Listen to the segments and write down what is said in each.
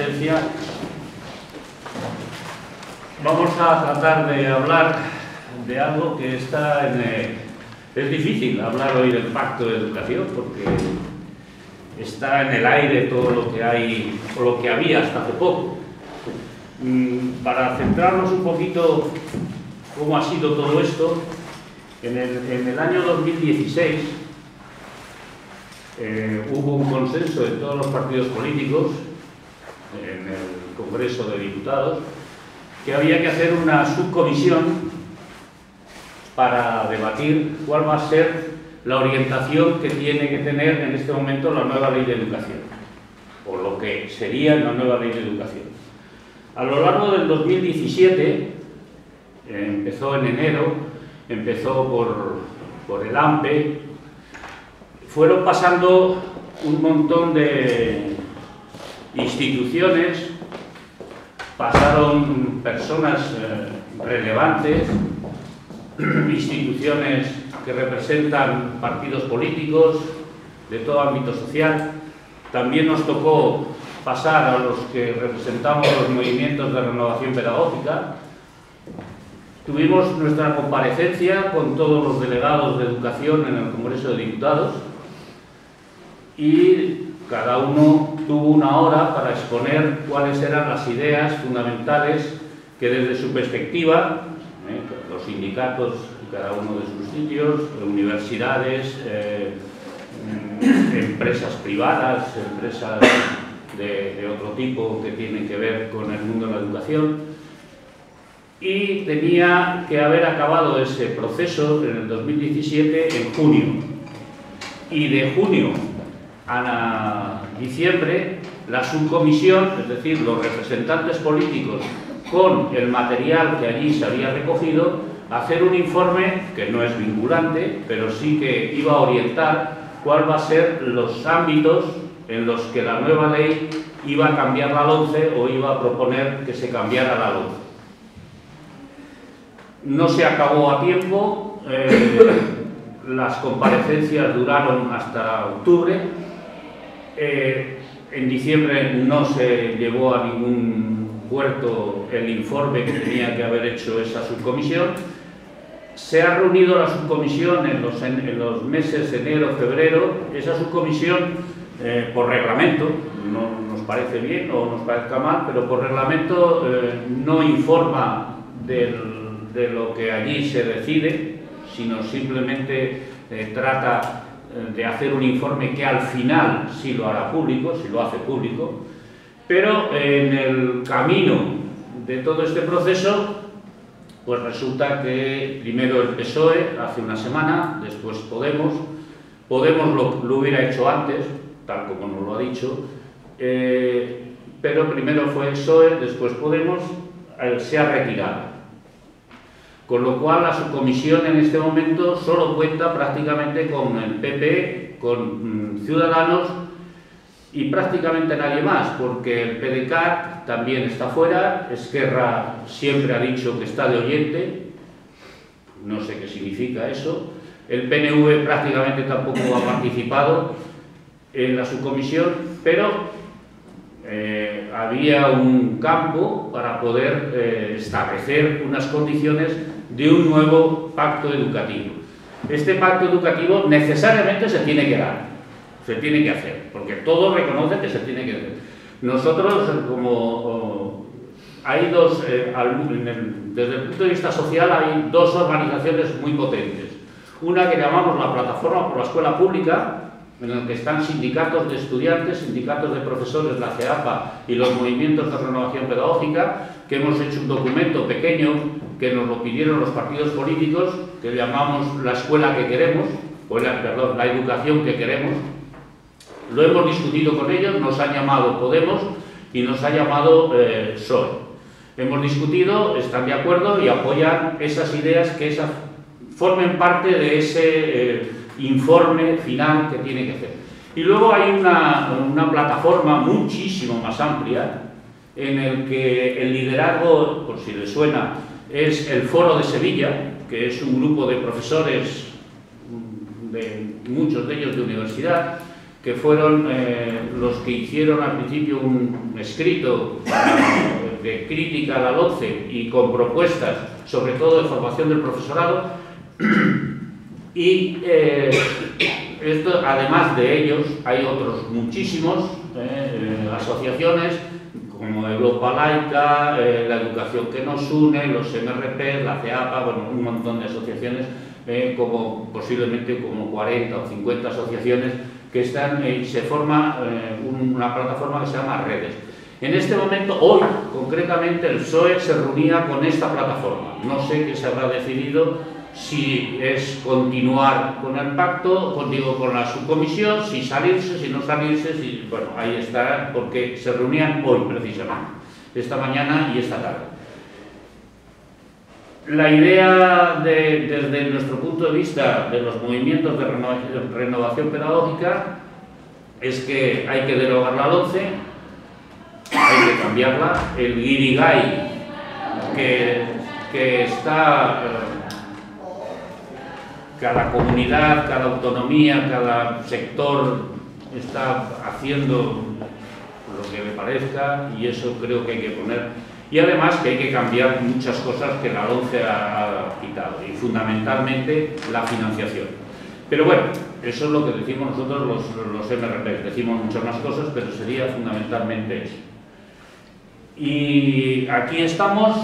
presencia. Vamos a tratar de hablar de algo que está es difícil hablar hoy del Pacto de Educación, porque está en el aire todo lo que hay, o lo que había hasta hace poco. Para centrarnos un poquito cómo ha sido todo esto, en el año 2016 hubo un consenso de todos los partidos políticos en el Congreso de Diputados que había que hacer una subcomisión para debatir cuál va a ser la orientación que tiene que tener en este momento la nueva Ley de Educación, o lo que sería la nueva Ley de Educación. A lo largo del 2017, empezó en enero, empezó por el AMPE, fueron pasando un montón de instituciones, pasaron personas relevantes, instituciones que representan partidos políticos de todo ámbito social. También nos tocó pasar a los que representamos los movimientos de renovación pedagógica. Tuvimos nuestra comparecencia con todos los delegados de educación en el Congreso de Diputados y cada uno tuvo una hora para exponer cuáles eran las ideas fundamentales que desde su perspectiva, los sindicatos en cada uno de sus sitios, universidades, empresas privadas, empresas de otro tipo que tienen que ver con el mundo de la educación, y tenía que haber acabado ese proceso en el 2017 en junio, y de junio a diciembre la subcomisión, es decir, los representantes políticos con el material que allí se había recogido, hacer un informe que no es vinculante, pero sí que iba a orientar cuál va a ser los ámbitos en los que la nueva ley iba a cambiar la LOMCE o iba a proponer que se cambiara la LOMCE. No se acabó a tiempo, las comparecencias duraron hasta octubre, en diciembre no se llevó a ningún puerto el informe que tenía que haber hecho esa subcomisión. Se ha reunido la subcomisión en los meses de enero, febrero. Esa subcomisión, por reglamento, no nos parece bien o nos parezca mal, pero por reglamento no informa de lo que allí se decide, sino simplemente trata de hacer un informe que al final sí lo hará público, sí lo hace público, pero en el camino de todo este proceso, pues resulta que primero el PSOE hace una semana, después Podemos lo hubiera hecho antes, tal como nos lo ha dicho, pero primero fue el PSOE, después Podemos, se ha retirado. Con lo cual la subcomisión en este momento solo cuenta prácticamente con el PP, con Ciudadanos y prácticamente nadie más, porque el PDeCAT también está fuera, Esquerra siempre ha dicho que está de oyente, no sé qué significa eso, el PNV prácticamente tampoco ha participado en la subcomisión, pero había un campo para poder establecer unas condiciones de un nuevo pacto educativo. Este pacto educativo necesariamente se tiene que dar, se tiene que hacer, porque todos reconocen que se tiene que hacer. Nosotros, como hay dos, desde el punto de vista social, hay dos organizaciones muy potentes. Una que llamamos la Plataforma por la Escuela Pública, en la que están sindicatos de estudiantes, sindicatos de profesores, la CEAPA y los movimientos de renovación pedagógica, que hemos hecho un documento pequeño que nos lo pidieron los partidos políticos, que llamamos la escuela que queremos, perdón, la educación que queremos. Lo hemos discutido con ellos, nos han llamado Podemos y nos ha llamado PSOE. Hemos discutido, están de acuerdo y apoyan esas ideas que formen parte de ese informe final que tiene que hacer. Y luego hay una plataforma muchísimo más amplia en el que el liderazgo, por si les suena, es el Foro de Sevilla, que es un grupo de profesores, muchos de ellos de universidad, que fueron los que hicieron al principio un escrito de crítica a la LOMCE y con propuestas, sobre todo de formación del profesorado, y esto, además de ellos, hay otros muchísimos asociaciones como Europa Laica, la Educación que nos une, los MRP, la CEAPA, bueno, un montón de asociaciones, como posiblemente como 40 o 50 asociaciones que están, se forma una plataforma que se llama Redes. En este momento, hoy, concretamente, el PSOE se reunía con esta plataforma. No sé qué se habrá decidido, si es continuar con el pacto, con la subcomisión, si salirse, si no salirse, si, bueno, ahí está, porque se reunían hoy precisamente, esta mañana y esta tarde. La idea, desde nuestro punto de vista de los movimientos de renovación pedagógica, es que hay que derogar la LOMCE, hay que cambiarla. El guirigay que está, cada comunidad, cada autonomía, cada sector está haciendo lo que le parezca, y eso creo que hay que poner. Y además que hay que cambiar muchas cosas que la LOMCE ha quitado, y fundamentalmente la financiación. Pero bueno, eso es lo que decimos nosotros los MRP, decimos muchas más cosas, pero sería fundamentalmente eso. Y aquí estamos,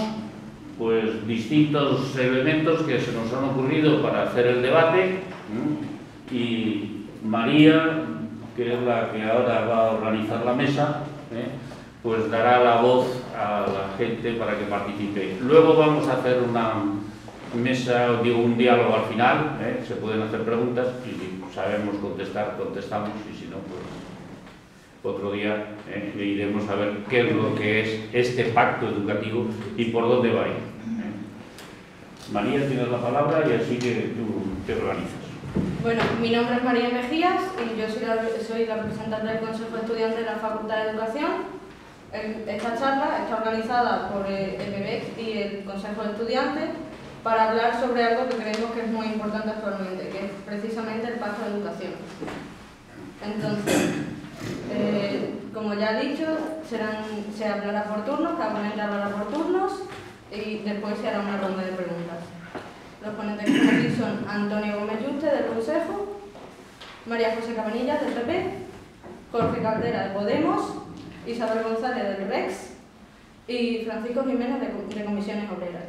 pues distintos elementos que se nos han ocurrido para hacer el debate, y María, que es la que ahora va a organizar la mesa, pues dará la voz a la gente para que participe. Luego vamos a hacer una mesa, digo, un diálogo al final, se pueden hacer preguntas, y si sabemos contestar, contestamos, y si no, pues otro día iremos a ver qué es lo que es este pacto educativo y por dónde va a ir. María, tienes la palabra y así que tú te organizas. Bueno, mi nombre es María Mejías y yo soy la representante del Consejo de Estudiantes de la Facultad de Educación. Esta charla está organizada por el EPEC y el Consejo de Estudiantes para hablar sobre algo que creemos que es muy importante actualmente, que es precisamente el pacto de educación. Entonces, como ya he dicho, se hablará por turnos, cada ponente hablará por turnos y después se hará una ronda de preguntas. Los ponentes que están aquí son Antonio Gómez Yuste, del Consejo, María José Cabanillas, del PP, Jorge Caldera, de Podemos, Isabel González, del REX, y Francisco Jiménez, de Comisiones Obreras.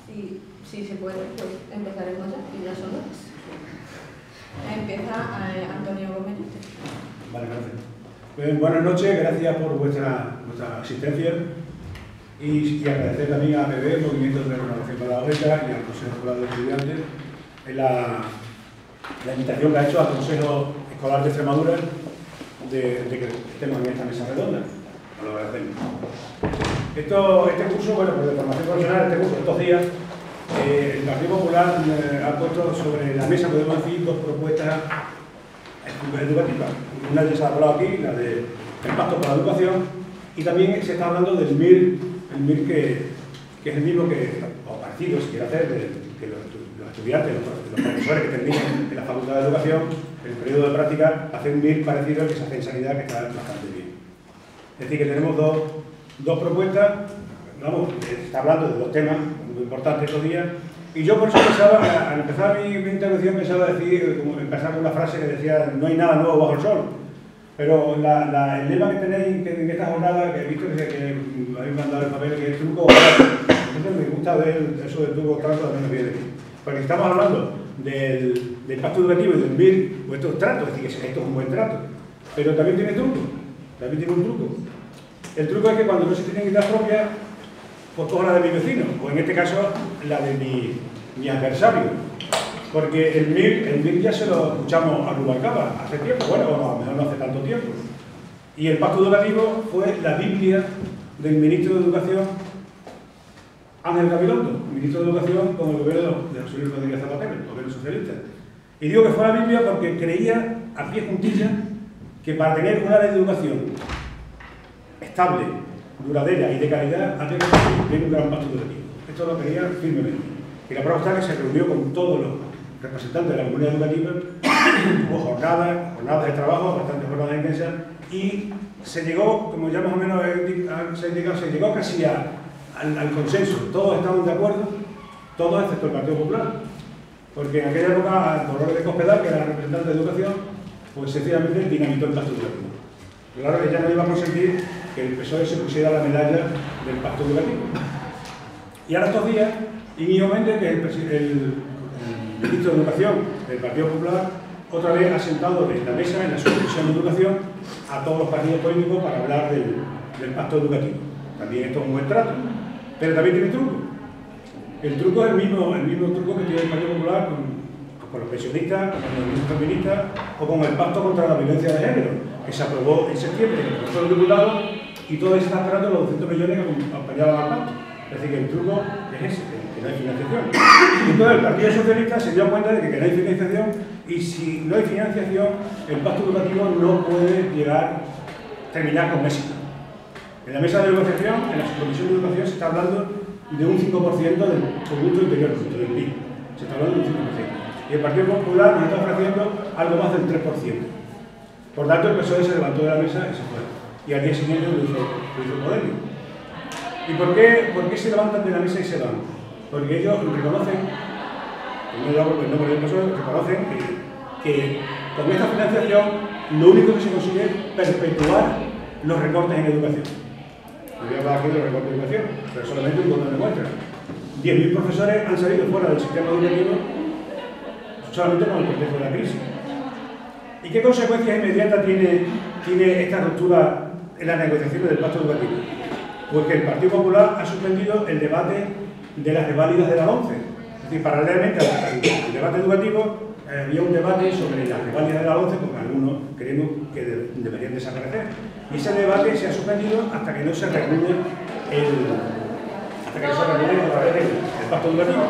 Y si se puede, pues empezaremos ya, y ya son dos. Empieza Antonio Gómez Yuste. Vale, gracias. Buenas noches, gracias por vuestra asistencia. Y agradecer también a APB, Movimiento de Renovación Pedagógica, y al Consejo Escolar de Estudiantes la invitación que ha hecho al Consejo Escolar de Extremadura de que estemos en esta mesa redonda. Lo agradecemos. Este curso, bueno, pues de formación profesional, estos días, el Partido Popular ha puesto sobre la mesa, podemos decir, dos propuestas educativas. Una ya se ha hablado aquí, la del Pacto por la Educación, y también se está hablando del MIR, que es el mismo o parecido, si quiere hacer, que los estudiantes, los profesores que terminan en la Facultad de Educación, en el periodo de práctica, hacen un MIR parecido al que se hace en sanidad, que está bastante bien. Es decir, que tenemos dos propuestas, vamos, está hablando de dos temas muy importantes estos días, y yo por eso pensaba, al empezar mi intervención, pensaba empezar con una frase que decía: no hay nada nuevo bajo el sol. Pero el lema que tenéis en esta jornada, que he visto que habéis mandado el papel, que es truco o trato. Entonces me gusta ver eso del truco o trato, también me viene bien. Porque estamos hablando del pacto educativo y del MIR, pues esto es trato, es decir, que esto es un buen trato. Pero también tiene truco, también tiene un truco. El truco es que cuando no se tienen ideas propias, pues cojo la de mi vecino, o en este caso la de mi adversario. Porque el MIR ya se lo escuchamos a Rubalcaba hace tiempo, bueno, a lo mejor no hace tanto tiempo. Y el pacto educativo fue la Biblia del ministro de Educación, Ángel Gabilondo, ministro de Educación con el gobierno de José Luis Rodríguez Zapatero, el gobierno socialista. Y digo que fue la Biblia porque creía, a pie juntillas, que para tener una ley de educación estable, duradera y de calidad, había que tener un gran pacto educativo. Esto lo creía firmemente. Y la prueba está que se reunió con todos los representantes de la comunidad educativa hubo jornadas de trabajo, bastantes jornadas intensas, y se llegó, como ya más o menos se ha indicado, se llegó casi al consenso. Todos estaban de acuerdo, todos excepto el Partido Popular, porque en aquella época Dolores de Cospedal, que era la representante de Educación, pues sencillamente dinamitó el pacto educativo. Claro que ya no iba a consentir que el PSOE se pusiera la medalla del pacto educativo. Y ahora estos días, Íñigo Méndez, que es el ministro de Educación del Partido Popular, otra vez ha sentado en la mesa, en la subcomisión de Educación, a todos los partidos políticos para hablar del pacto educativo. También esto es un buen trato, pero también tiene truco. El truco es el mismo truco que tiene el Partido Popular con los pensionistas, con los movimientos feministas o con el pacto contra la violencia de género, que se aprobó en septiembre en el Congreso de los Diputados y todo eso está esperando los 200 millones que acompañaban al pacto. Es decir, que el truco es ese, que no hay financiación. Entonces el Partido Socialista se dio cuenta de que no hay financiación y si no hay financiación, el pacto educativo no puede terminar con éxito. En la mesa de negociación, en la subcomisión de educación, se está hablando de un 5% del Producto Interior Bruto, del PIB. Se está hablando de un 5%. Y el Partido Popular nos está ofreciendo algo más del 3%. Por tanto, el PSOE se levantó de la mesa y se fue. Y al día siguiente lo hizo Podemos. ¿Y por qué se levantan de la mesa y se van? Porque ellos reconocen, reconocen que con esta financiación lo único que se consigue es perpetuar los recortes en educación. No voy a hablar aquí de los recortes en educación, pero solamente un botón de muestra. 10.000 profesores han salido fuera del sistema educativo solamente con el contexto de la crisis. ¿Y qué consecuencias inmediatas tiene esta ruptura en las negociaciones del pacto educativo? Pues que el Partido Popular ha suspendido el debate de las reválidas de la ONCE. Es decir, paralelamente al debate educativo, había un debate sobre las reválidas de la ONCE, porque algunos creemos que deberían desaparecer. Y ese debate se ha suspendido hasta que no se reúne el pacto educativo.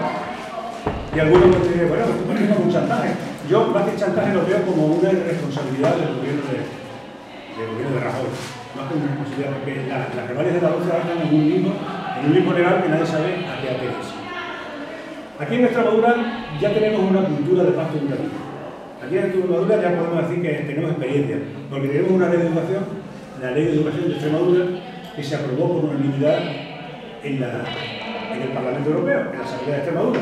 Y algunos me dicen, bueno, esto parece como un chantaje. Yo, más que chantaje, lo veo como una responsabilidad del gobierno de Rajoy. Más que una responsabilidad, porque las reválidas de la ONCE están en un limbo legal que nadie sabe a qué atenerse. Aquí en Extremadura ya tenemos una cultura de pacto educativo. Aquí en Extremadura ya podemos decir que tenemos experiencia, porque tenemos una ley de educación, la Ley de Educación de Extremadura, que se aprobó por unanimidad en el Parlamento Europeo, en la Asamblea de Extremadura.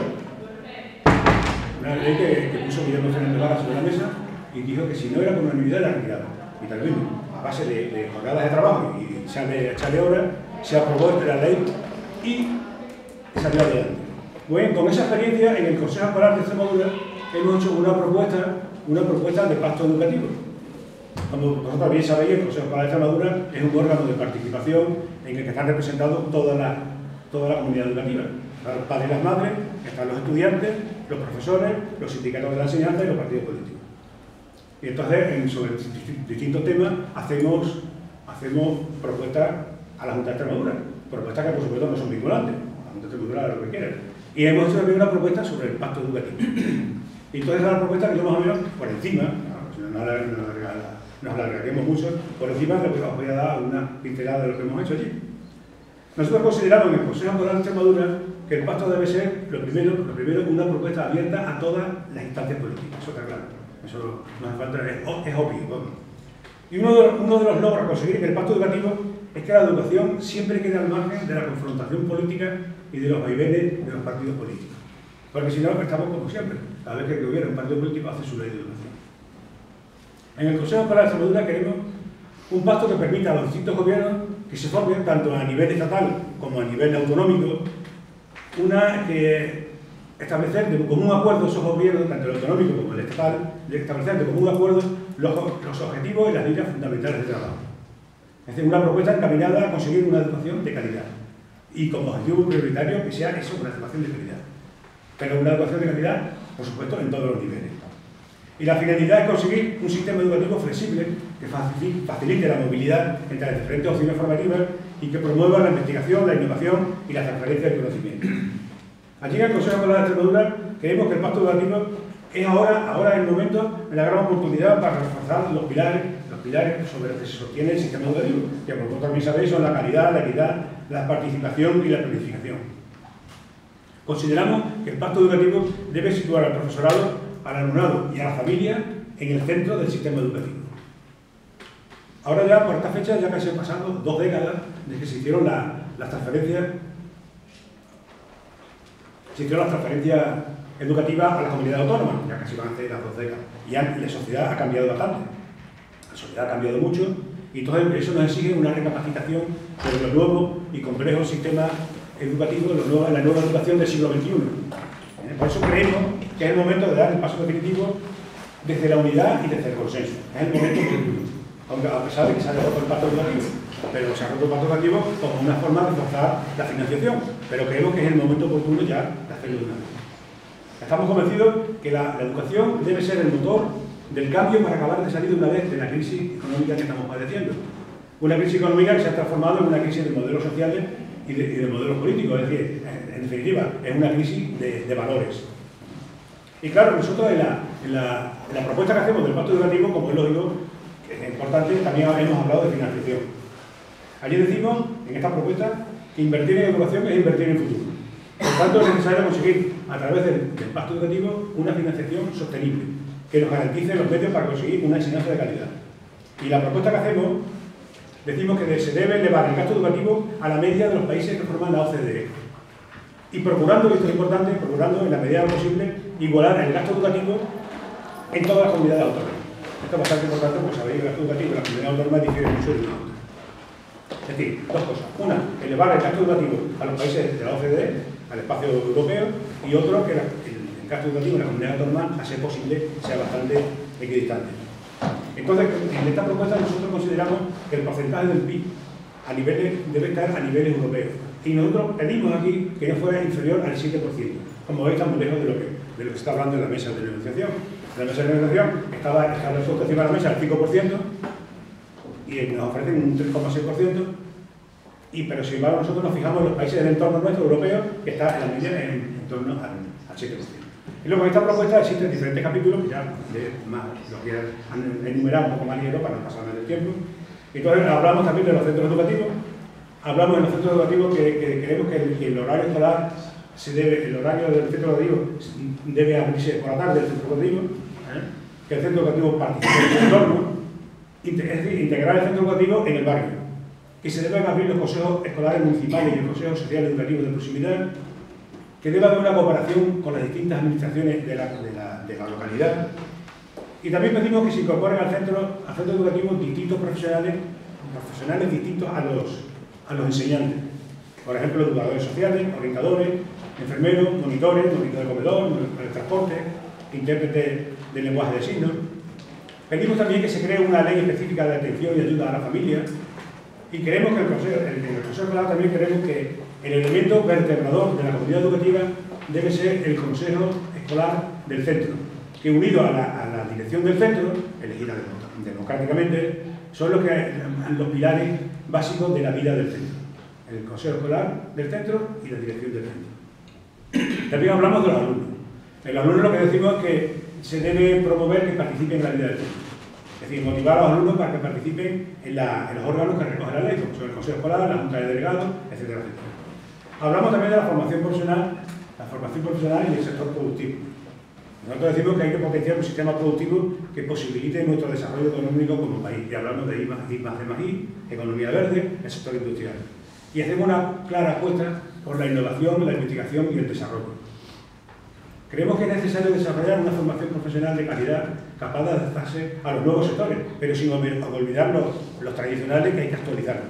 Una ley que puso Guillermo Fernández Vara sobre la mesa y dijo que si no era por unanimidad la retiraba. Y tal vez, a base de jornadas de trabajo y echarle horas, se aprobó la ley y salió adelante. Bueno, con esa experiencia, en el Consejo Escolar de Extremadura hemos hecho una propuesta de pacto educativo. Como vosotros bien sabéis, el Consejo Escolar de Extremadura es un órgano de participación en el que están representados toda la comunidad educativa. Están los padres y las madres, están los estudiantes, los profesores, los sindicatos de la enseñanza y los partidos políticos. Y entonces, sobre distintos temas, hacemos propuestas a la Junta de Extremadura. Propuestas que, por supuesto, no son vinculantes. La Junta de Extremadura hará lo que quiera. Y hemos hecho también una propuesta sobre el pacto educativo. Y entonces es la propuesta que yo más o menos, por encima, nos alargaremos mucho, por encima os voy a dar una pincelada de lo que hemos hecho allí. Nosotros consideramos en el Consejo Escolar de Extremadura que el pacto debe ser, lo primero, una propuesta abierta a todas las instancias políticas. Eso está claro. Eso no hace falta, es obvio. Vamos. Y uno de los logros a conseguir en el pacto educativo es que la educación siempre queda al margen de la confrontación política y de los vaivenes de los partidos políticos. Porque si no, estamos como siempre. Cada vez que el gobierno, un partido político hace su ley de educación. En el Consejo Escolar de Extremadura queremos un pacto que permita a los distintos gobiernos que se formen, tanto a nivel estatal como a nivel autonómico, establecer de común acuerdo esos gobiernos, tanto el autonómico como el estatal, establecer de común acuerdo los objetivos y las líneas fundamentales de trabajo. Es decir, una propuesta encaminada a conseguir una educación de calidad y como objetivo prioritario que sea eso, una educación de calidad. Pero una educación de calidad, por supuesto, en todos los niveles. Y la finalidad es conseguir un sistema educativo flexible que facilite la movilidad entre las diferentes opciones formativas y que promueva la investigación, la innovación y la transferencia del conocimiento. Allí en el Consejo Escolar de Extremadura creemos que el pacto educativo es ahora el momento de la gran oportunidad para reforzar los pilares sobre los que se sostiene el sistema educativo, que como vosotros también sabéis son la calidad, la equidad, la participación y la planificación. Consideramos que el pacto educativo debe situar al profesorado, al alumnado y a la familia en el centro del sistema educativo. Ahora ya, por esta fecha, ya casi han pasado 2 décadas desde que se hicieron las transferencias educativas a las comunidades autónomas, ya casi van a ser las 2 décadas. Y la sociedad ha cambiado bastante. La sociedad ha cambiado mucho y todo eso nos exige una recapacitación sobre los nuevos y complejos sistemas educativos, la nueva educación del siglo XXI. Por eso creemos que es el momento de dar el paso definitivo desde la unidad y desde el consenso. Es el momento oportuno, aunque a pesar de que se haya roto el pacto educativo, pero se ha roto el pacto educativo como una forma de reforzar la financiación, pero creemos que es el momento oportuno ya de hacerlo de una vez. Estamos convencidos que la educación debe ser el motor del cambio para acabar de salir de una vez de la crisis económica que estamos padeciendo. Una crisis económica que se ha transformado en una crisis de modelos sociales y de modelos políticos, es decir, en definitiva, es una crisis de valores. Y claro, nosotros en la propuesta que hacemos del pacto educativo, como es lógico, que es importante, también hemos hablado de financiación. Allí decimos, en esta propuesta, que invertir en educación es invertir en futuro. Por tanto, es necesario conseguir, a través del pacto educativo, una financiación sostenible, que nos garantice los medios para conseguir una enseñanza de calidad. Y la propuesta que hacemos, decimos que se debe elevar el gasto educativo a la media de los países que forman la OCDE. Y procurando, y esto es importante, procurando en la medida posible igualar el gasto educativo en todas las comunidades autónomas. Esto es bastante importante porque sabéis que el gasto educativo en las comunidades autónomas difiere mucho de una a otra. Es decir, 2 cosas. Una, elevar el gasto educativo a los países de la OCDE, al espacio europeo, y otro, que el gasto educativo en la comunidad autónoma, a ser posible, sea bastante equidistante. Entonces, en esta propuesta nosotros consideramos que el porcentaje del PIB debe estar a niveles europeos. Y nosotros pedimos aquí que no fuera inferior al 7%. Como veis, está muy lejos de lo que se está hablando en la mesa de negociación. En la mesa de negociación estaba puesto encima de la mesa el 5% y nos ofrecen un 3,6%. Pero sin embargo, nosotros nos fijamos en los países del entorno nuestro, europeo, que está en la media en torno al 7%. Y luego en esta propuesta existen diferentes capítulos, que ya los que han enumerado un poco más ligero para no pasarme del tiempo. Entonces hablamos también de los centros educativos. Hablamos de los centros educativos que creemos que el horario escolar el horario del centro educativo debe abrirse por la tarde del centro educativo, que el centro educativo participe en su entorno, es decir, integrar el centro educativo en el barrio, que se deben abrir los consejos escolares municipales y el consejo social educativo de proximidad, que debe haber una cooperación con las distintas administraciones de la localidad, y también pedimos que se incorporen al centro educativo distintos profesionales distintos a los enseñantes. Por ejemplo, educadores sociales, orientadores, enfermeros, monitores de comedor, de transporte, intérpretes de lenguaje de signos. Pedimos también que se cree una ley específica de atención y ayuda a la familia. Y queremos que en el Consejo Escolar también queremos que el elemento vertebrador de la comunidad educativa debe ser el Consejo Escolar del centro, que unido a la dirección del centro, elegida democráticamente, son los pilares básicos de la vida del centro. El Consejo Escolar del centro y la dirección del centro. También hablamos de los alumnos. El alumno lo que decimos es que se debe promover que participen en la vida del centro. Es decir, motivar a los alumnos para que participen en los órganos que recoge la ley, como son el Consejo Escolar, la Junta de Delegados, etcétera, etcétera. Hablamos también de la formación profesional y el sector productivo. Nosotros decimos que hay que potenciar un sistema productivo que posibilite nuestro desarrollo económico como país. Y hablamos de I+D+I, economía verde, el sector industrial. Y hacemos una clara apuesta por la innovación, la investigación y el desarrollo. Creemos que es necesario desarrollar una formación profesional de calidad capaz de adaptarse a los nuevos sectores, pero sin olvidar los tradicionales que hay que actualizar.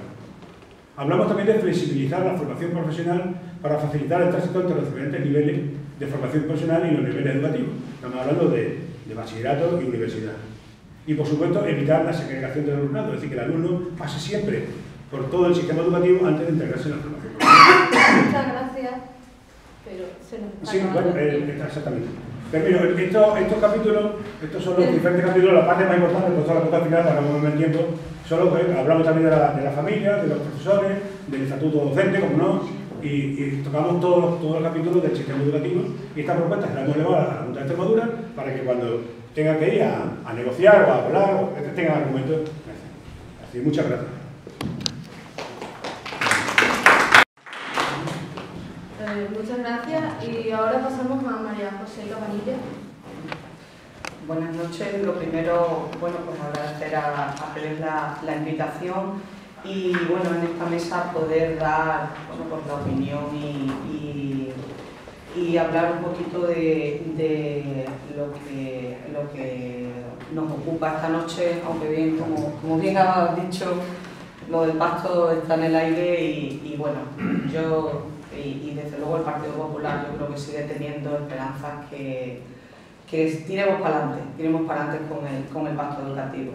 Hablamos también de flexibilizar la formación profesional para facilitar el tránsito entre los diferentes niveles de formación profesional y los niveles educativos. Estamos hablando de bachillerato y universidad. Y, por supuesto, evitar la segregación del alumnado, es decir, que el alumno pase siempre por todo el sistema educativo antes de integrarse en la formación profesional. Muchas gracias, pero se nos está Sí, bueno, exactamente. Pero mira, estos capítulos, estos son los diferentes capítulos, la parte más importante, por toda la parte final, para no moverme el tiempo, solo hablamos también de la familia, de los profesores, del estatuto docente, como no, y tocamos todos los capítulos del sistema educativo, y esta propuesta se la hemos elevado a la Junta de Extremadura para que cuando tengan que ir a negociar o a hablar, tengan argumentos. Así, muchas gracias. Muchas gracias y ahora pasamos a María José Cabanilla. Buenas noches. Lo primero, bueno, pues agradecer a Pérez la invitación y, bueno, en esta mesa poder dar, bueno, pues la opinión y hablar un poquito de lo que nos ocupa esta noche, aunque bien, como bien has dicho, lo del pacto está en el aire y bueno, yo y desde luego el Partido Popular yo creo que sigue teniendo esperanzas que tiremos para adelante con el pacto educativo.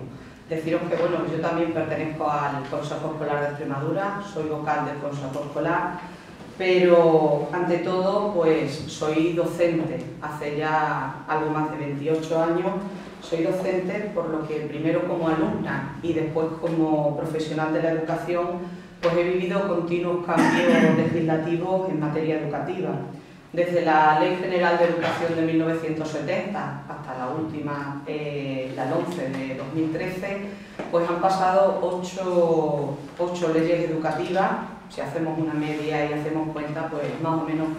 Deciros que bueno, yo también pertenezco al Consejo Escolar de Extremadura, soy vocal del Consejo Escolar, pero ante todo pues soy docente, hace ya algo más de 28 años, soy docente, por lo que primero como alumna y después como profesional de la educación, pues he vivido continuos cambios legislativos en materia educativa. Desde la Ley General de Educación de 1970 hasta la última, la 11 de 2013, pues han pasado 8 leyes educativas. Si hacemos una media y hacemos cuenta, pues más o menos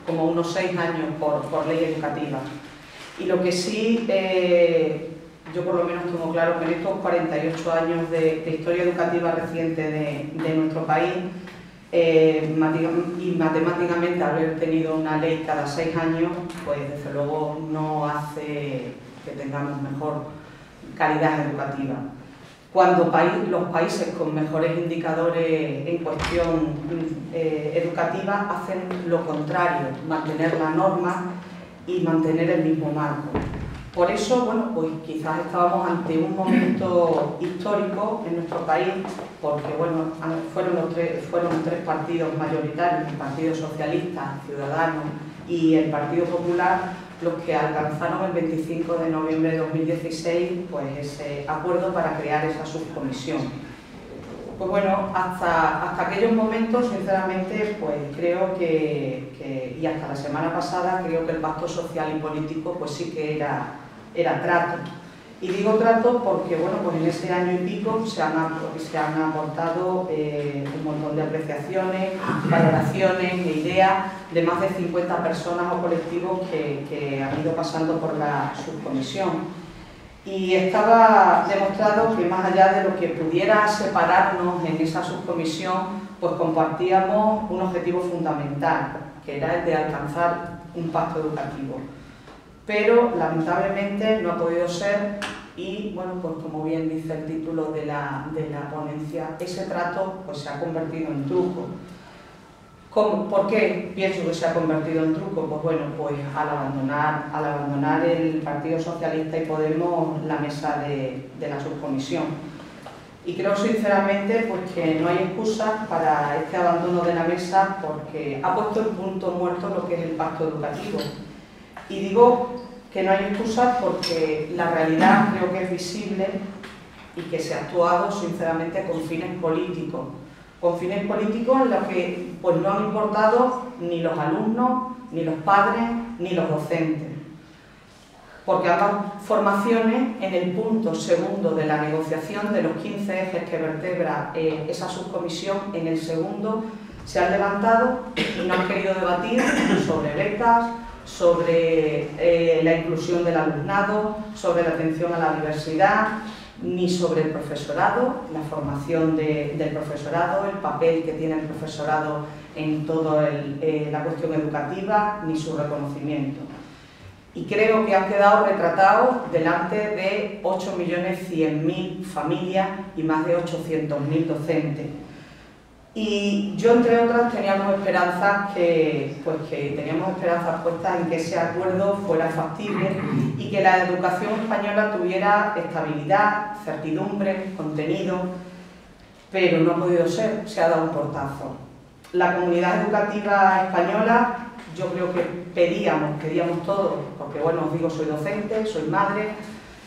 como unos 6 años por ley educativa. Y lo que sí, yo por lo menos tengo claro que en estos 48 años de historia educativa reciente de nuestro país, y matemáticamente haber tenido una ley cada 6 años, pues desde luego no hace que tengamos mejor calidad educativa. Cuando los países con mejores indicadores en cuestión educativa hacen lo contrario, mantener la norma y mantener el mismo marco. Por eso, bueno, pues quizás estábamos ante un momento histórico en nuestro país, porque bueno, fueron tres partidos mayoritarios, el Partido Socialista, Ciudadanos y el Partido Popular, los que alcanzaron el 25 de noviembre de 2016 pues ese acuerdo para crear esa subcomisión. Pues bueno, hasta aquellos momentos, sinceramente, pues creo y hasta la semana pasada, creo que el pacto social y político pues sí que era trato. Y digo trato porque, bueno, pues en ese año y pico se han aportado un montón de apreciaciones, valoraciones e ideas de más de 50 personas o colectivos que han ido pasando por la subcomisión. Y estaba demostrado que más allá de lo que pudiera separarnos en esa subcomisión, pues compartíamos un objetivo fundamental, que era el de alcanzar un pacto educativo. Pero lamentablemente no ha podido ser y, bueno, pues como bien dice el título de la ponencia, ese trato pues se ha convertido en truco. ¿Por qué pienso que se ha convertido en truco? Pues bueno, pues al abandonar el Partido Socialista y Podemos la mesa de la subcomisión. Y creo sinceramente pues que no hay excusa para este abandono de la mesa porque ha puesto en punto muerto lo que es el pacto educativo. Y digo que no hay excusas porque la realidad creo que es visible y que se ha actuado sinceramente con fines políticos. Con fines políticos en los que pues, no han importado ni los alumnos, ni los padres, ni los docentes. Porque ambas formaciones, en el punto segundo de la negociación de los 15 ejes que vertebra esa subcomisión, en el segundo se han levantado y no han querido debatir sobre becas, sobre la inclusión del alumnado, sobre la atención a la diversidad, ni sobre el profesorado, la formación del profesorado, el papel que tiene el profesorado en toda la cuestión educativa, ni su reconocimiento. Y creo que han quedado retratados delante de 8.100.000 familias y más de 800.000 docentes. Y yo, entre otras, teníamos esperanzas puestas en que ese acuerdo fuera factible y que la educación española tuviera estabilidad, certidumbre, contenido, pero no ha podido ser, se ha dado un portazo. La comunidad educativa española, yo creo que pedíamos todos, porque bueno, os digo, soy docente, soy madre,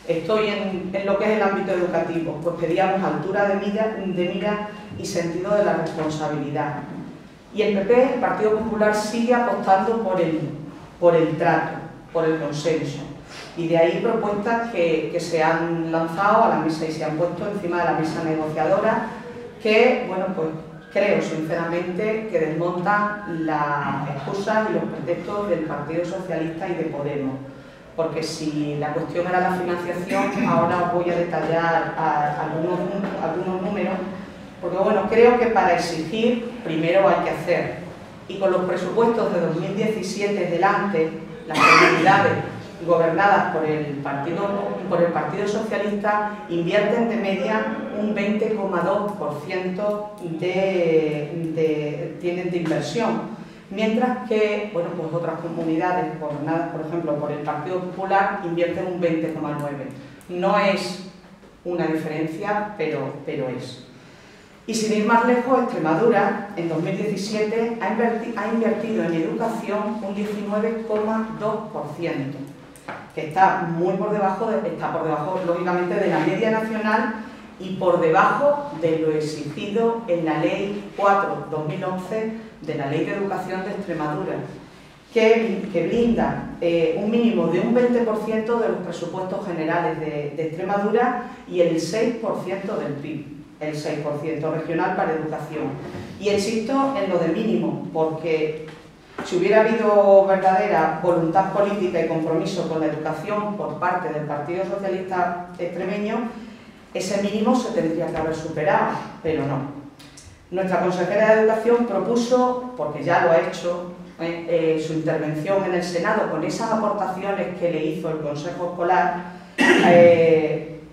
estoy en lo que es el ámbito educativo, pues pedíamos altura de mira y sentido de la responsabilidad. Y el PP, el Partido Popular, sigue apostando por el trato, por el consenso. Y de ahí propuestas que se han lanzado a la mesa y se han puesto encima de la mesa negociadora que, bueno, pues creo sinceramente que desmontan las excusas y los pretextos del Partido Socialista y de Podemos. porque si la cuestión era la financiación, ahora os voy a detallar algunos números, porque bueno, creo que para exigir primero hay que hacer, y con los presupuestos de 2017 delante, las comunidades gobernadas por el Partido Socialista invierten de media un 20,2% tienen de inversión, mientras que bueno, pues otras comunidades gobernadas, por ejemplo, por el Partido Popular, invierten un 20,9%. No es una diferencia, pero es. Y sin ir más lejos, Extremadura en 2017 ha invertido en educación un 19,2%, que está muy por debajo, lógicamente de la media nacional y por debajo de lo exigido en la Ley 4/2011 de la Ley de Educación de Extremadura, que blinda un mínimo de un 20% de los presupuestos generales de Extremadura y el 6% del PIB, el 6% regional para educación. Y insisto en lo de mínimo, porque si hubiera habido verdadera voluntad política y compromiso con la educación por parte del Partido Socialista extremeño, ese mínimo se tendría que haber superado, pero no. Nuestra consejera de Educación propuso, porque ya lo ha hecho, su intervención en el Senado con esas aportaciones que le hizo el Consejo Escolar,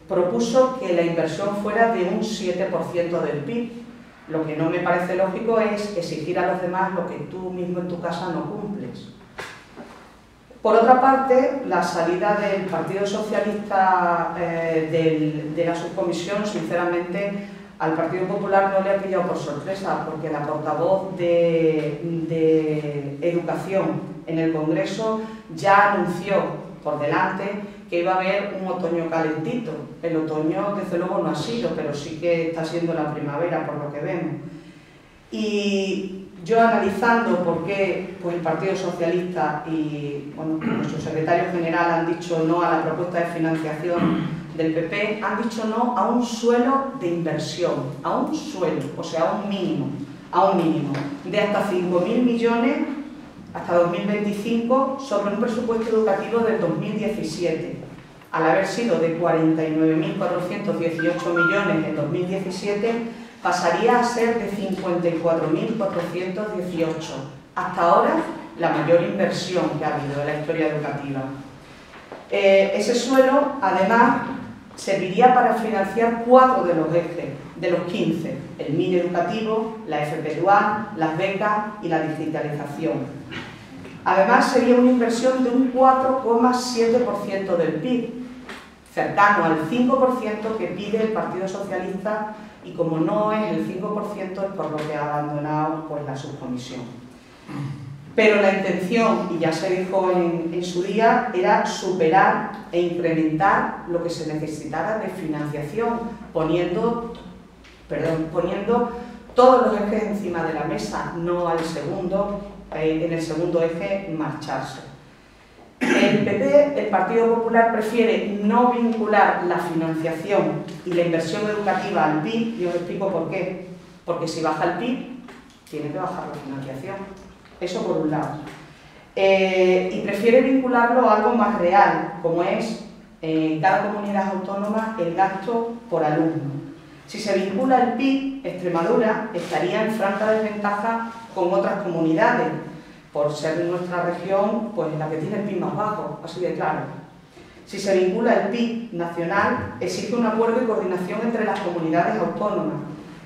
propuso que la inversión fuera de un 7% del PIB. Lo que no me parece lógico es exigir a los demás lo que tú mismo en tu casa no cumples. Por otra parte, la salida del Partido Socialista de la subcomisión, sinceramente, al Partido Popular no le ha pillado por sorpresa, porque la portavoz de Educación en el Congreso ya anunció por delante que iba a haber un otoño calentito. El otoño, desde luego, no ha sido, pero sí que está siendo la primavera, por lo que vemos. Y yo, analizando por qué pues, el Partido Socialista y bueno, nuestro secretario general han dicho no a la propuesta de financiación del PP, han dicho no a un suelo de inversión, a un suelo, o sea, a un mínimo, de hasta 5.000 millones hasta 2025 sobre un presupuesto educativo del 2017, al haber sido de 49.418 millones en 2017, pasaría a ser de 54.418. Hasta ahora, la mayor inversión que ha habido en la historia educativa. Ese suelo, además, serviría para financiar 4 de los ejes, de los 15, el MIN educativo, la FP Dual, las becas y la digitalización. Además, sería una inversión de un 4,7% del PIB, cercano al 5% que pide el Partido Socialista, y como no es el 5% es por lo que ha abandonado pues, la subcomisión. Pero la intención, y ya se dijo en su día, era superar e incrementar lo que se necesitara de financiación, poniendo todos los ejes encima de la mesa, no al segundo, en el segundo eje marcharse. El PP, el Partido Popular, prefiere no vincular la financiación y la inversión educativa al PIB, y os explico por qué. Porque si baja el PIB, tiene que bajar la financiación. Eso por un lado. Y prefiere vincularlo a algo más real, como es en cada comunidad autónoma el gasto por alumno. Si se vincula el PIB, Extremadura estaría en franca desventaja con otras comunidades, por ser nuestra región pues, la que tiene el PIB más bajo, así de claro. Si se vincula el PIB nacional, existe un acuerdo y coordinación entre las comunidades autónomas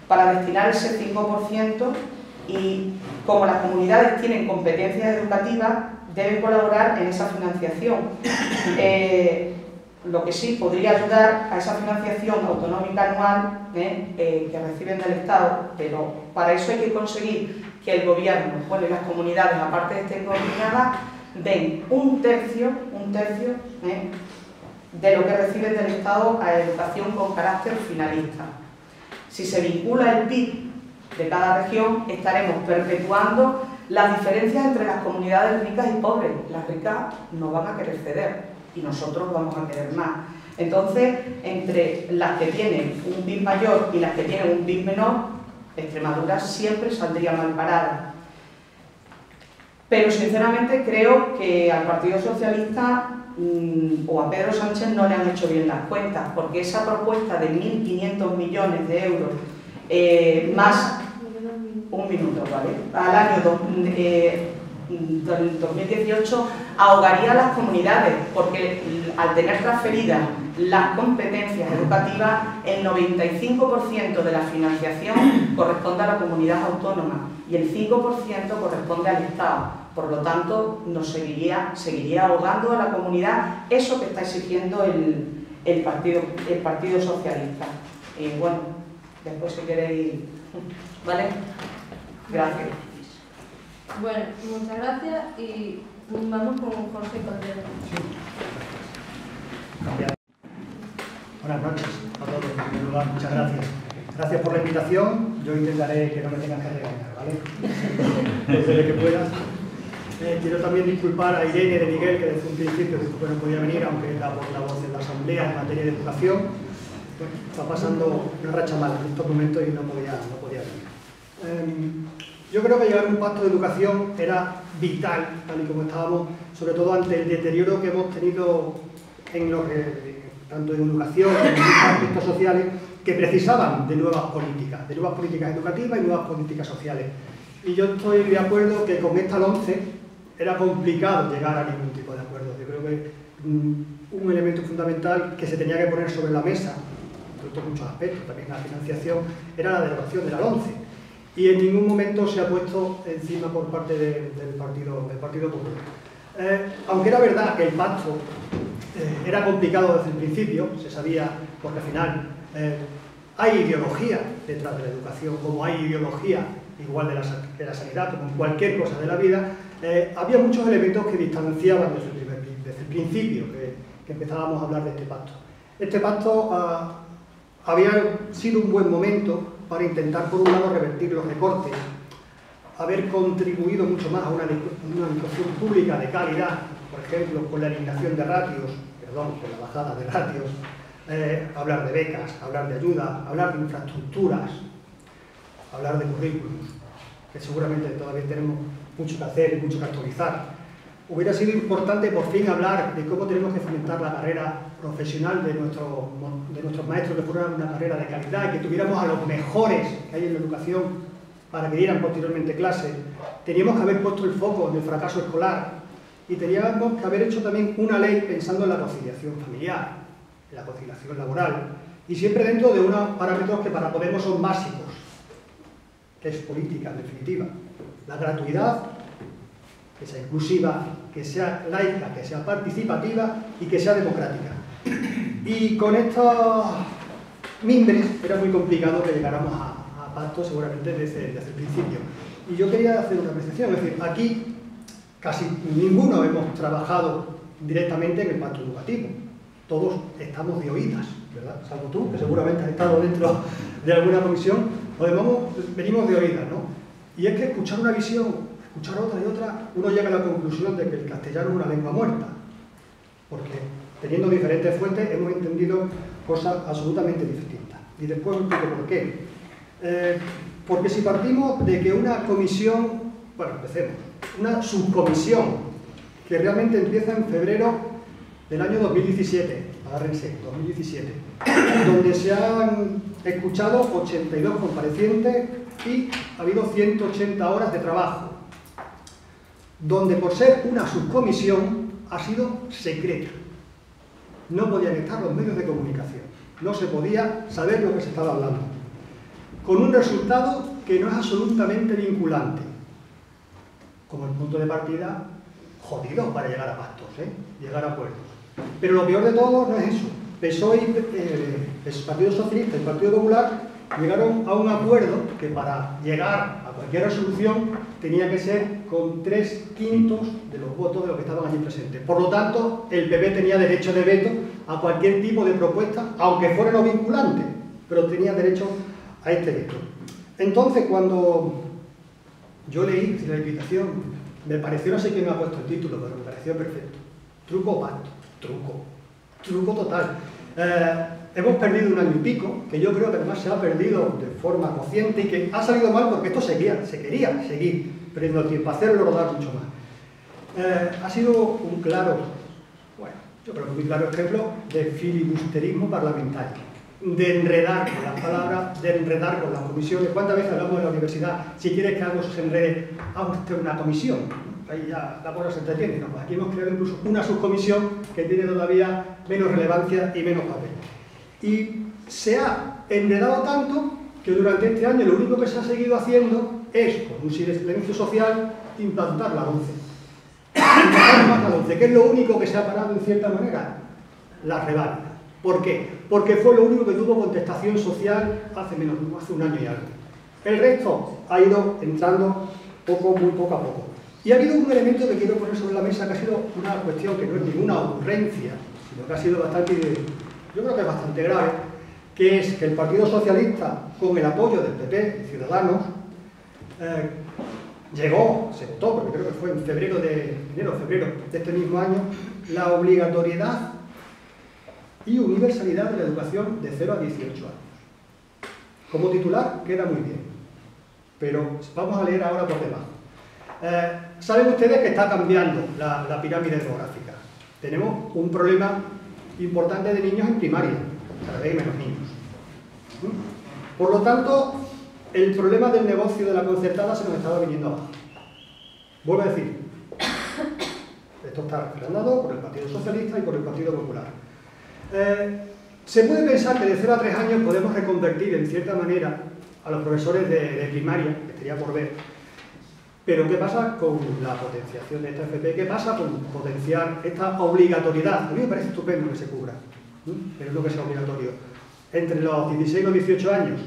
para destinar ese 5%, y como las comunidades tienen competencias educativas, deben colaborar en esa financiación. Lo que sí podría ayudar a esa financiación autonómica anual que reciben del Estado, pero para eso hay que conseguir que el gobierno, bueno, y las comunidades, aparte de estén coordinadas, den un tercio de lo que reciben del Estado a educación con carácter finalista. Si se vincula el PIB de cada región, estaremos perpetuando las diferencias entre las comunidades ricas y pobres. Las ricas no van a querer ceder y nosotros vamos a querer más. Entonces, entre las que tienen un PIB mayor y las que tienen un PIB menor, Extremadura siempre saldría mal parada. Pero sinceramente creo que al Partido Socialista o a Pedro Sánchez no le han hecho bien las cuentas, porque esa propuesta de 1.500 millones de euros más un minuto, ¿vale? Al año 2018 ahogaría a las comunidades, porque al tener transferidas las competencias educativas, el 95% de la financiación corresponde a la comunidad autónoma y el 5% corresponde al Estado. Por lo tanto, nos seguiría ahogando a la comunidad eso que está exigiendo el Partido Socialista. Y bueno, después si queréis... ¿Vale? Gracias. Bueno, muchas gracias y vamos con Jorge Caldera. Buenas noches a todos. En primer lugar, muchas gracias. Gracias por la invitación. Yo intentaré que no me tengan que regañar, ¿vale? Desde que puedas. Quiero también disculpar a Irene de Miguel, que desde un principio dijo que no podía venir, aunque es la portavoz en la Asamblea en materia de educación. Bueno, está pasando una racha mala en estos momentos y no podía venir. Yo creo que llegar a un pacto de educación era vital, tal y como estábamos, sobre todo ante el deterioro que hemos tenido en lo que, tanto en educación como en muchos aspectos sociales, que precisaban de nuevas políticas educativas y nuevas políticas sociales. Y yo estoy de acuerdo que con esta LOMCE era complicado llegar a ningún tipo de acuerdo. Yo creo que un elemento fundamental que se tenía que poner sobre la mesa, en muchos aspectos, también la financiación, era la derogación de la LOMCE. Y en ningún momento se ha puesto encima por parte del Partido Popular. Aunque era verdad que el pacto era complicado desde el principio, se sabía, porque al final hay ideología detrás de la educación, como hay ideología igual de la sanidad, como en cualquier cosa de la vida, había muchos elementos que distanciaban desde el principio que empezábamos a hablar de este pacto. Este pacto había sido un buen momento para intentar, por un lado, revertir los recortes, haber contribuido mucho más a una educación pública de calidad, por ejemplo, con la eliminación de ratios, con la bajada de ratios, hablar de becas, hablar de ayuda, hablar de infraestructuras, hablar de currículums, que seguramente todavía tenemos mucho que hacer y mucho que actualizar. Hubiera sido importante por fin hablar de cómo tenemos que fomentar la carrera profesional de nuestros maestros, que fuera una carrera de calidad y que tuviéramos a los mejores que hay en la educación para que dieran posteriormente clase. Teníamos que haber puesto el foco en el fracaso escolar y teníamos que haber hecho también una ley pensando en la conciliación familiar, en la conciliación laboral, y siempre dentro de unos parámetros que para Podemos son básicos, que es política, en definitiva. La gratuidad, que sea inclusiva, que sea laica, que sea participativa y que sea democrática. Y con estos mimbres era muy complicado que llegáramos a pactos seguramente desde el principio. Y yo quería hacer una apreciación, es decir, aquí casi ninguno hemos trabajado directamente en el pacto educativo. Todos estamos de oídas, ¿verdad? Salvo tú, que seguramente has estado dentro de alguna comisión, venimos de oídas, ¿no? Y es que escuchar una visión, escuchar otra y otra, uno llega a la conclusión de que el castellano es una lengua muerta, porque teniendo diferentes fuentes hemos entendido cosas absolutamente distintas. Y después un poco por qué. Porque si partimos de que una comisión, bueno, empecemos, una subcomisión que realmente empieza en febrero del año 2017, agárrense, 2017, donde se han escuchado 82 comparecientes y ha habido 180 horas de trabajo, donde por ser una subcomisión ha sido secreta. No podían estar los medios de comunicación, no se podía saber lo que se estaba hablando, con un resultado que no es absolutamente vinculante, como el punto de partida jodido para llegar a pactos, llegar a acuerdos. Pero lo peor de todo no es eso. PSOE y el Partido Socialista y el Partido Popular llegaron a un acuerdo que para llegar a cualquier resolución tenía que ser con 3/5 de los votos de los que estaban allí presentes. Por lo tanto, el PP tenía derecho de veto a cualquier tipo de propuesta, aunque fuera no vinculante, pero tenía derecho a este veto. Entonces, cuando yo leí la invitación, me pareció, no sé quién me ha puesto el título, pero me pareció perfecto. Truco o pacto. Truco total. Hemos perdido un año y pico, que yo creo que además se ha perdido de forma consciente y que ha salido mal porque esto se quería seguir perdiendo tiempo, hacerlo rodar mucho más. Ha sido un claro, bueno, yo creo que es un muy claro ejemplo de filibusterismo parlamentario, de enredar con las palabras, de enredar con las comisiones. ¿Cuántas veces hablamos en la universidad? Si quieres que algo se enrede, haga usted una comisión. Ahí ya la cosa se entretiene. No, pues aquí hemos creado incluso una subcomisión que tiene todavía menos relevancia y menos papel. Y se ha enredado tanto que durante este año lo único que se ha seguido haciendo es, con un silencio social, implantar la LOMCE. Implantar más la LOMCE, que es lo único que se ha parado en cierta manera, la reválida. ¿Por qué? Porque fue lo único que tuvo contestación social hace un año y algo. El resto ha ido entrando muy poco a poco. Y ha habido un elemento que quiero poner sobre la mesa que ha sido una cuestión que no es ninguna ocurrencia, sino que ha sido bastante, yo creo que es bastante grave, que es que el Partido Socialista, con el apoyo del PP y Ciudadanos, se votó, porque creo que fue en enero o febrero de este mismo año, la obligatoriedad y universalidad de la educación de 0 a 18 años. Como titular queda muy bien, pero vamos a leer ahora por debajo. Saben ustedes que está cambiando la pirámide demográfica. Tenemos un problema importante de niños en primaria, cada vez hay menos niños. Por lo tanto, el problema del negocio de la concertada se nos estaba viniendo abajo. Vuelvo a decir, esto está respaldado por el Partido Socialista y por el Partido Popular. Se puede pensar que de 0 a 3 años podemos reconvertir en cierta manera a los profesores de primaria, que estaría por ver, pero ¿qué pasa con la potenciación de esta FP? ¿Qué pasa con potenciar esta obligatoriedad? A mí me parece estupendo que se cubra, pero no que sea obligatorio. Entre los 16 y los 18 años,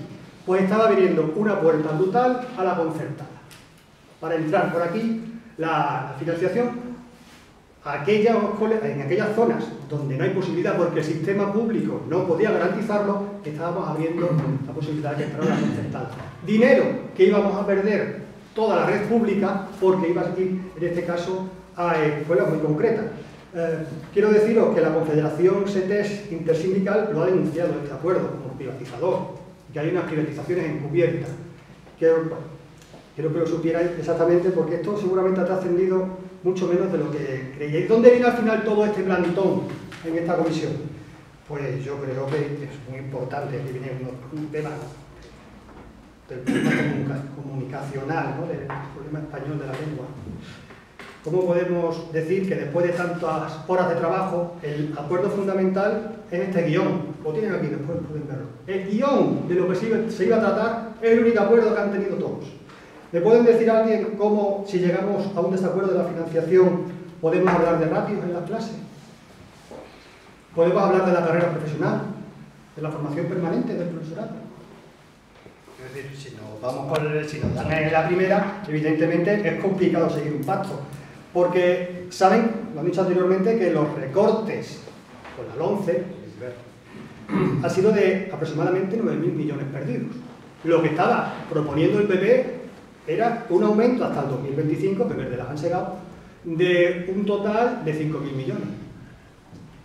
pues estaba viniendo una puerta brutal a la concertada. Para entrar por aquí, la financiación en aquellas zonas donde no hay posibilidad porque el sistema público no podía garantizarlo, estábamos abriendo la posibilidad de que entrara la concertada. Dinero que íbamos a perder toda la red pública porque iba a ir, en este caso, a escuelas muy concretas. Quiero deciros que la Confederación CETES Intersindical lo ha denunciado este acuerdo como privatizador, que hay unas privatizaciones encubiertas. Quiero que lo supierais exactamente porque esto seguramente ha trascendido mucho menos de lo que creíais. ¿Dónde viene al final todo este plantón en esta comisión? Pues yo creo que es muy importante que viene un tema del problema comunicacional, ¿no? Del problema español de la lengua. ¿Cómo podemos decir que después de tantas horas de trabajo el acuerdo fundamental es este guión? Lo tienen aquí, después pueden verlo. El guión de lo que se iba a tratar es el único acuerdo que han tenido todos. ¿Me pueden decir a alguien cómo, si llegamos a un desacuerdo de la financiación, podemos hablar de ratios en las clases? ¿Podemos hablar de la carrera profesional? ¿De la formación permanente del profesorado? Es decir, si nos dan en la primera, evidentemente es complicado seguir un pacto. Porque saben, lo han dicho anteriormente, que los recortes con la LOMCE ha sido de aproximadamente 9.000 millones perdidos. Lo que estaba proponiendo el PP era un aumento hasta el 2025, que verde las han segado, de un total de 5.000 millones.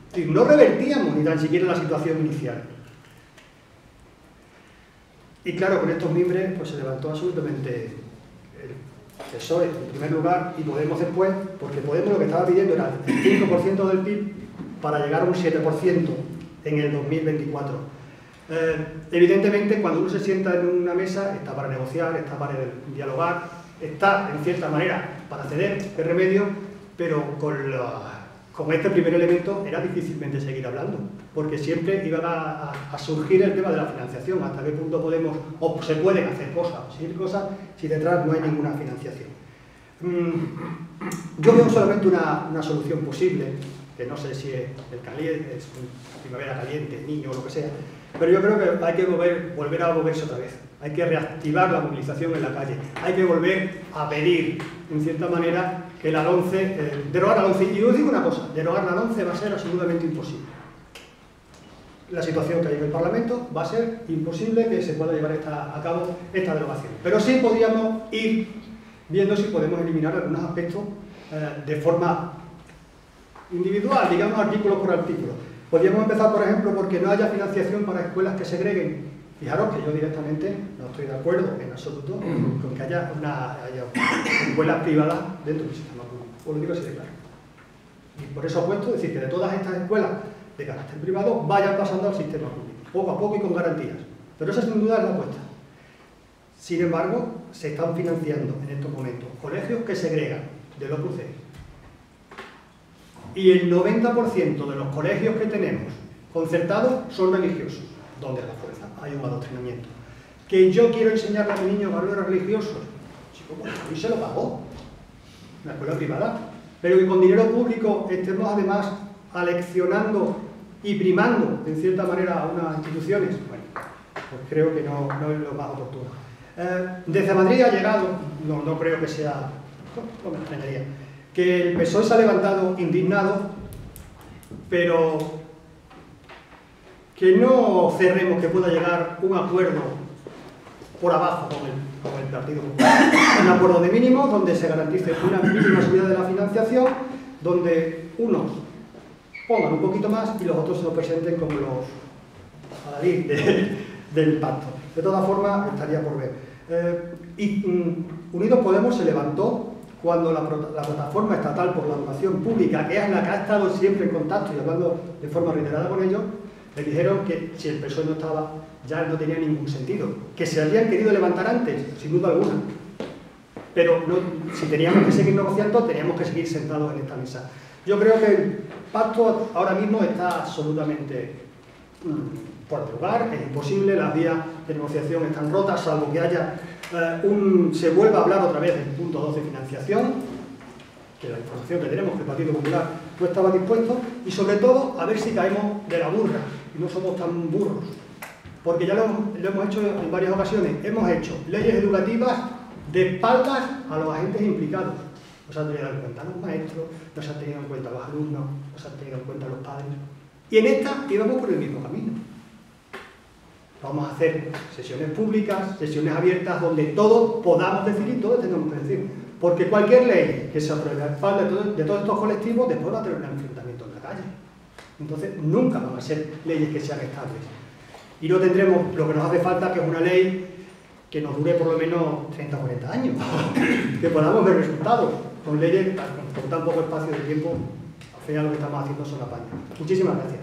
Es decir, no revertíamos ni tan siquiera la situación inicial. Y claro, con estos mimbres pues se levantó absolutamente el PSOE en primer lugar y Podemos después, porque Podemos lo que estaba pidiendo era el 5% del PIB para llegar a un 7% en el 2024. Evidentemente, cuando uno se sienta en una mesa, está para negociar, está para dialogar, está, en cierta manera, para ceder, qué remedio, pero con este primer elemento era difícilmente seguir hablando, porque siempre iba a surgir el tema de la financiación, hasta qué punto podemos, o se pueden hacer cosas, o seguir cosas, si detrás no hay ninguna financiación. Yo veo solamente una solución posible, que no sé si es primavera caliente, niño o lo que sea, pero yo creo que hay que volver a moverse otra vez, hay que reactivar la movilización en la calle, hay que volver a pedir, en cierta manera, que la LOMCE, derogar la LOMCE. Y yo os digo una cosa, derogar la LOMCE va a ser absolutamente imposible. La situación que hay en el Parlamento va a ser imposible que se pueda llevar a cabo esta derogación. Pero sí podríamos ir viendo si podemos eliminar algunos aspectos de forma individual, digamos artículo por artículo. Podríamos empezar, por ejemplo, porque no haya financiación para escuelas que segreguen. Fijaros que yo directamente no estoy de acuerdo en absoluto con que haya escuelas privadas dentro del sistema público. Os lo digo así de claro. Y por eso apuesto, es decir, que de todas estas escuelas de carácter privado vayan pasando al sistema público, poco a poco y con garantías. Pero esa sin duda es la apuesta. Sin embargo, se están financiando en estos momentos colegios que segregan del Opus Dei. Y el 90% de los colegios que tenemos concertados son religiosos, donde a la fuerza hay un adoctrinamiento. Que yo quiero enseñarle a mi niño valores religiosos, chico, bueno, y se lo pagó, una escuela privada, pero que con dinero público estemos además aleccionando y primando, en cierta manera, a unas instituciones, bueno, pues creo que no es lo más oportuno. Desde Madrid ha llegado, no creo que sea, no me extrañaría, que el PSOE se ha levantado indignado, pero que no cerremos que pueda llegar un acuerdo por abajo con el Partido Popular. Un acuerdo de mínimos donde se garantice una mínima subida de la financiación, donde unos pongan un poquito más y los otros se lo presenten como los adalid del pacto. De todas formas, estaría por ver. Unidos Podemos se levantó cuando la plataforma estatal por la educación pública, que es la que ha estado siempre en contacto y hablando de forma reiterada con ellos, le dijeron que si el PSOE no estaba, ya no tenía ningún sentido. Que se habían querido levantar antes, sin duda alguna. Pero si teníamos que seguir negociando, teníamos que seguir sentados en esta mesa. Yo creo que el pacto ahora mismo está absolutamente fuera de lugar, es imposible, las vías de negociación están rotas, salvo que haya se vuelva a hablar otra vez del punto 2 de financiación, que la información que tenemos que el Partido Popular no estaba dispuesto, y sobre todo a ver si caemos de la burra y no somos tan burros, porque ya lo hemos hecho en varias ocasiones, hemos hecho leyes educativas de espaldas a los agentes implicados. No se han tenido en cuenta los maestros, no se han tenido en cuenta los alumnos, no se han tenido en cuenta los padres, y en esta íbamos por el mismo camino. Vamos a hacer sesiones públicas, sesiones abiertas, donde todos podamos decidir, todos tengamos que decir. Porque cualquier ley que se apruebe a espaldas de todos estos colectivos, después va a tener un enfrentamiento en la calle. Entonces, nunca van a ser leyes que sean estables. Y no tendremos lo que nos hace falta, que es una ley que nos dure por lo menos 30 o 40 años. Que podamos ver resultados. Con leyes, con tan poco espacio de tiempo, al final lo que estamos haciendo son apaños. Muchísimas gracias.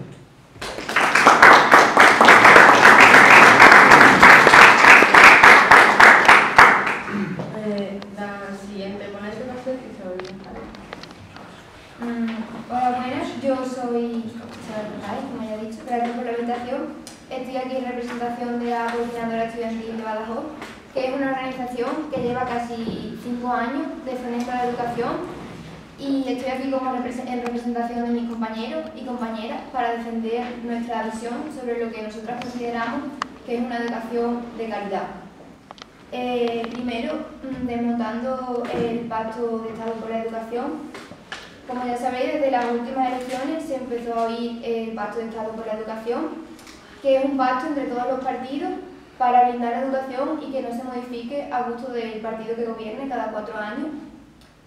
Hola, buenas. Yo soy Isabel, como ya he dicho. Gracias por la invitación. Estoy aquí en representación de la Coordinadora Estudiantil de Badajoz, que es una organización que lleva casi 5 años defendiendo la educación, y estoy aquí como en representación de mis compañeros y compañeras para defender nuestra visión sobre lo que nosotras consideramos que es una educación de calidad. Primero, desmontando el Pacto de Estado por la Educación. Como ya sabéis, desde las últimas elecciones se empezó a oír el Pacto de Estado por la Educación, que es un pacto entre todos los partidos para blindar la educación y que no se modifique a gusto del partido que gobierne cada 4 años.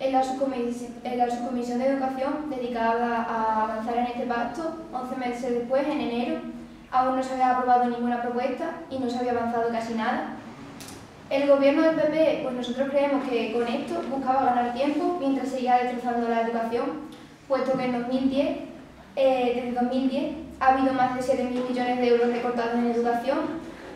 En la subcomisión de educación dedicada a avanzar en este pacto, 11 meses después, en enero, aún no se había aprobado ninguna propuesta y no se había avanzado casi nada. El gobierno del PP, pues nosotros creemos que con esto buscaba ganar tiempo mientras seguía destrozando la educación, puesto que en 2010, desde 2010 ha habido más de 7.000 millones de euros recortados en educación,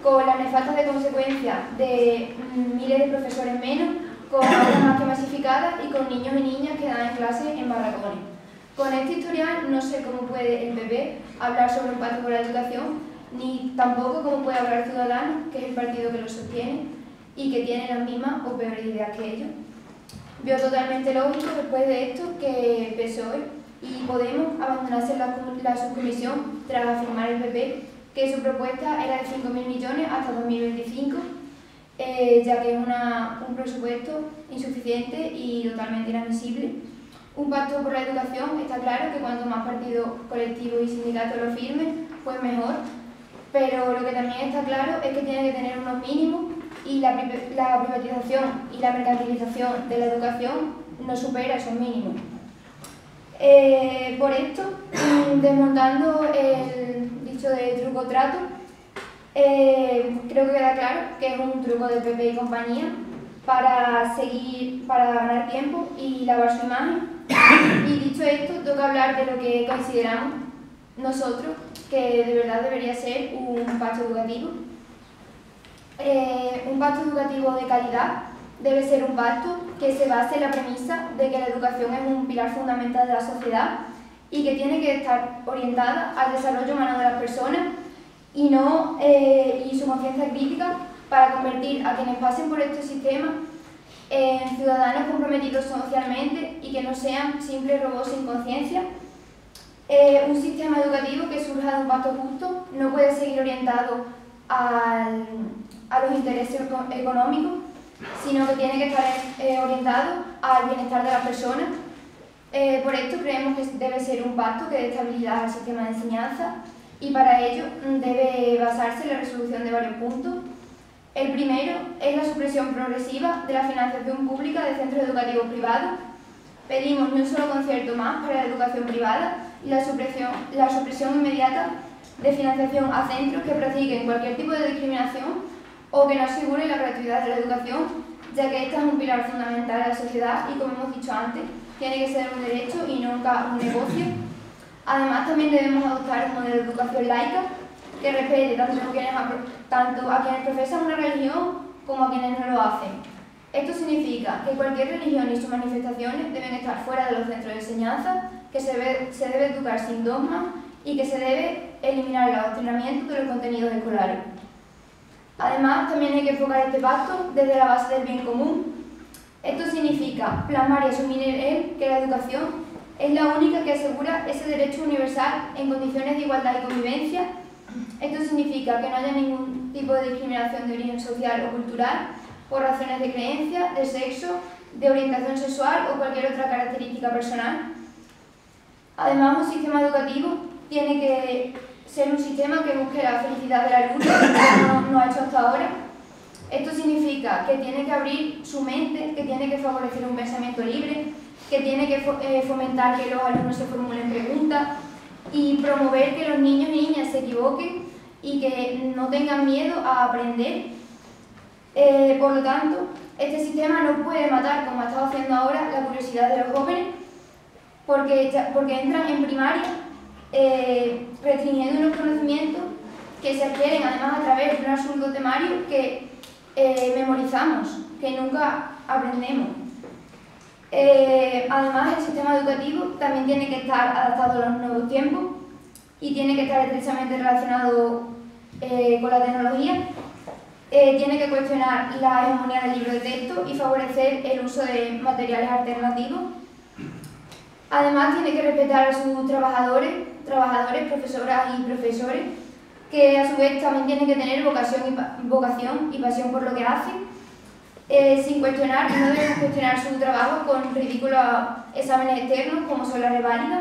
con las nefastas consecuencias de miles de profesores menos, con aulas más que masificadas y con niños y niñas que dan en clase en barracones. Con este historial no sé cómo puede el PP hablar sobre un pacto por la educación, ni tampoco cómo puede hablar Ciudadanos, que es el partido que lo sostiene y que tiene las mismas o peores ideas que ellos. Veo totalmente lógico después de esto que PSOE y Podemos abandonasen la subcomisión tras afirmar el PP que su propuesta era de 5.000 millones hasta 2025, ya que es un presupuesto insuficiente y totalmente inadmisible. Un pacto por la educación, está claro que cuanto más partidos, colectivos y sindicatos lo firmen, pues mejor, pero lo que también está claro es que tiene que tener unos mínimos y la privatización y la mercantilización de la educación no supera esos mínimos. Por esto, desmontando el dicho de truco-trato, creo que queda claro que es un truco del PP y compañía, para ganar tiempo y lavar su imagen. Y dicho esto, toca hablar de lo que consideramos nosotros que de verdad debería ser un pacto educativo. Un pacto educativo de calidad debe ser un pacto que se base en la premisa de que la educación es un pilar fundamental de la sociedad y que tiene que estar orientada al desarrollo humano de las personas y su conciencia crítica para convertir a quienes pasen por este sistema en ciudadanos comprometidos socialmente y que no sean simples robots sin conciencia. Un sistema educativo que surja de un pacto justo no puede seguir orientado a los intereses económicos, sino que tiene que estar orientado al bienestar de las personas. Por esto creemos que debe ser un pacto que dé estabilidad al sistema de enseñanza y para ello debe basarse en la resolución de varios puntos. El primero es la supresión progresiva de la financiación pública de centros educativos privados. Pedimos ni un solo concierto más para la educación privada y la supresión inmediata de financiación a centros que practiquen cualquier tipo de discriminación o que no aseguren la gratuidad de la educación, ya que esta es un pilar fundamental de la sociedad y, como hemos dicho antes, tiene que ser un derecho y nunca un negocio. Además, también debemos adoptar un modelo de educación laica que respete tanto a quienes profesan una religión como a quienes no lo hacen. Esto significa que cualquier religión y sus manifestaciones deben estar fuera de los centros de enseñanza, que se debe educar sin dogmas y que se debe eliminar el adoctrinamiento de los contenidos escolares. Además, también hay que enfocar este pacto desde la base del bien común. Esto significa plasmar y asumir que la educación es la única que asegura ese derecho universal en condiciones de igualdad y convivencia. Esto significa que no haya ningún tipo de discriminación de origen social o cultural por razones de creencia, de sexo, de orientación sexual o cualquier otra característica personal. Además, un sistema educativo tiene que ser un sistema que busque la felicidad del alumno, como no ha hecho hasta ahora. Esto significa que tiene que abrir su mente, que tiene que favorecer un pensamiento libre, que tiene que fomentar que los alumnos se formulen preguntas y promover que los niños y niñas se equivoquen y que no tengan miedo a aprender. Por lo tanto, este sistema no puede matar, como ha estado haciendo ahora, la curiosidad de los jóvenes, porque entran en primaria restringiendo unos conocimientos que se adquieren además a través de un absurdo temario que memorizamos, que nunca aprendemos. Además, el sistema educativo también tiene que estar adaptado a los nuevos tiempos y tiene que estar estrechamente relacionado con la tecnología. Tiene que cuestionar la hegemonía del libro de texto y favorecer el uso de materiales alternativos. Además, tiene que respetar a sus trabajadores, profesoras y profesores, que a su vez también tienen que tener vocación y pasión por lo que hacen. No debemos cuestionar su trabajo con ridículos exámenes externos como son las reválidas.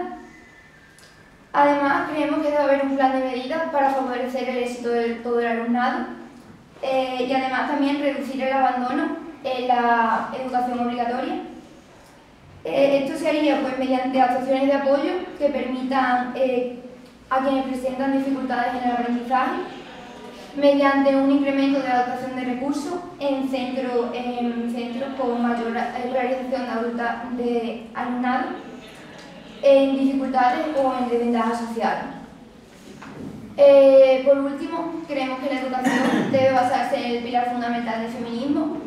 Además, creemos que debe haber un plan de medidas para favorecer el éxito de todo el alumnado y además también reducir el abandono en la educación obligatoria. Esto se haría mediante actuaciones de apoyo que permitan a quienes presentan dificultades en el aprendizaje, mediante un incremento de la dotación de recursos en centros con mayor regularización de alumnado en dificultades o en desventaja social. Por último, creemos que la educación debe basarse en el pilar fundamental del feminismo.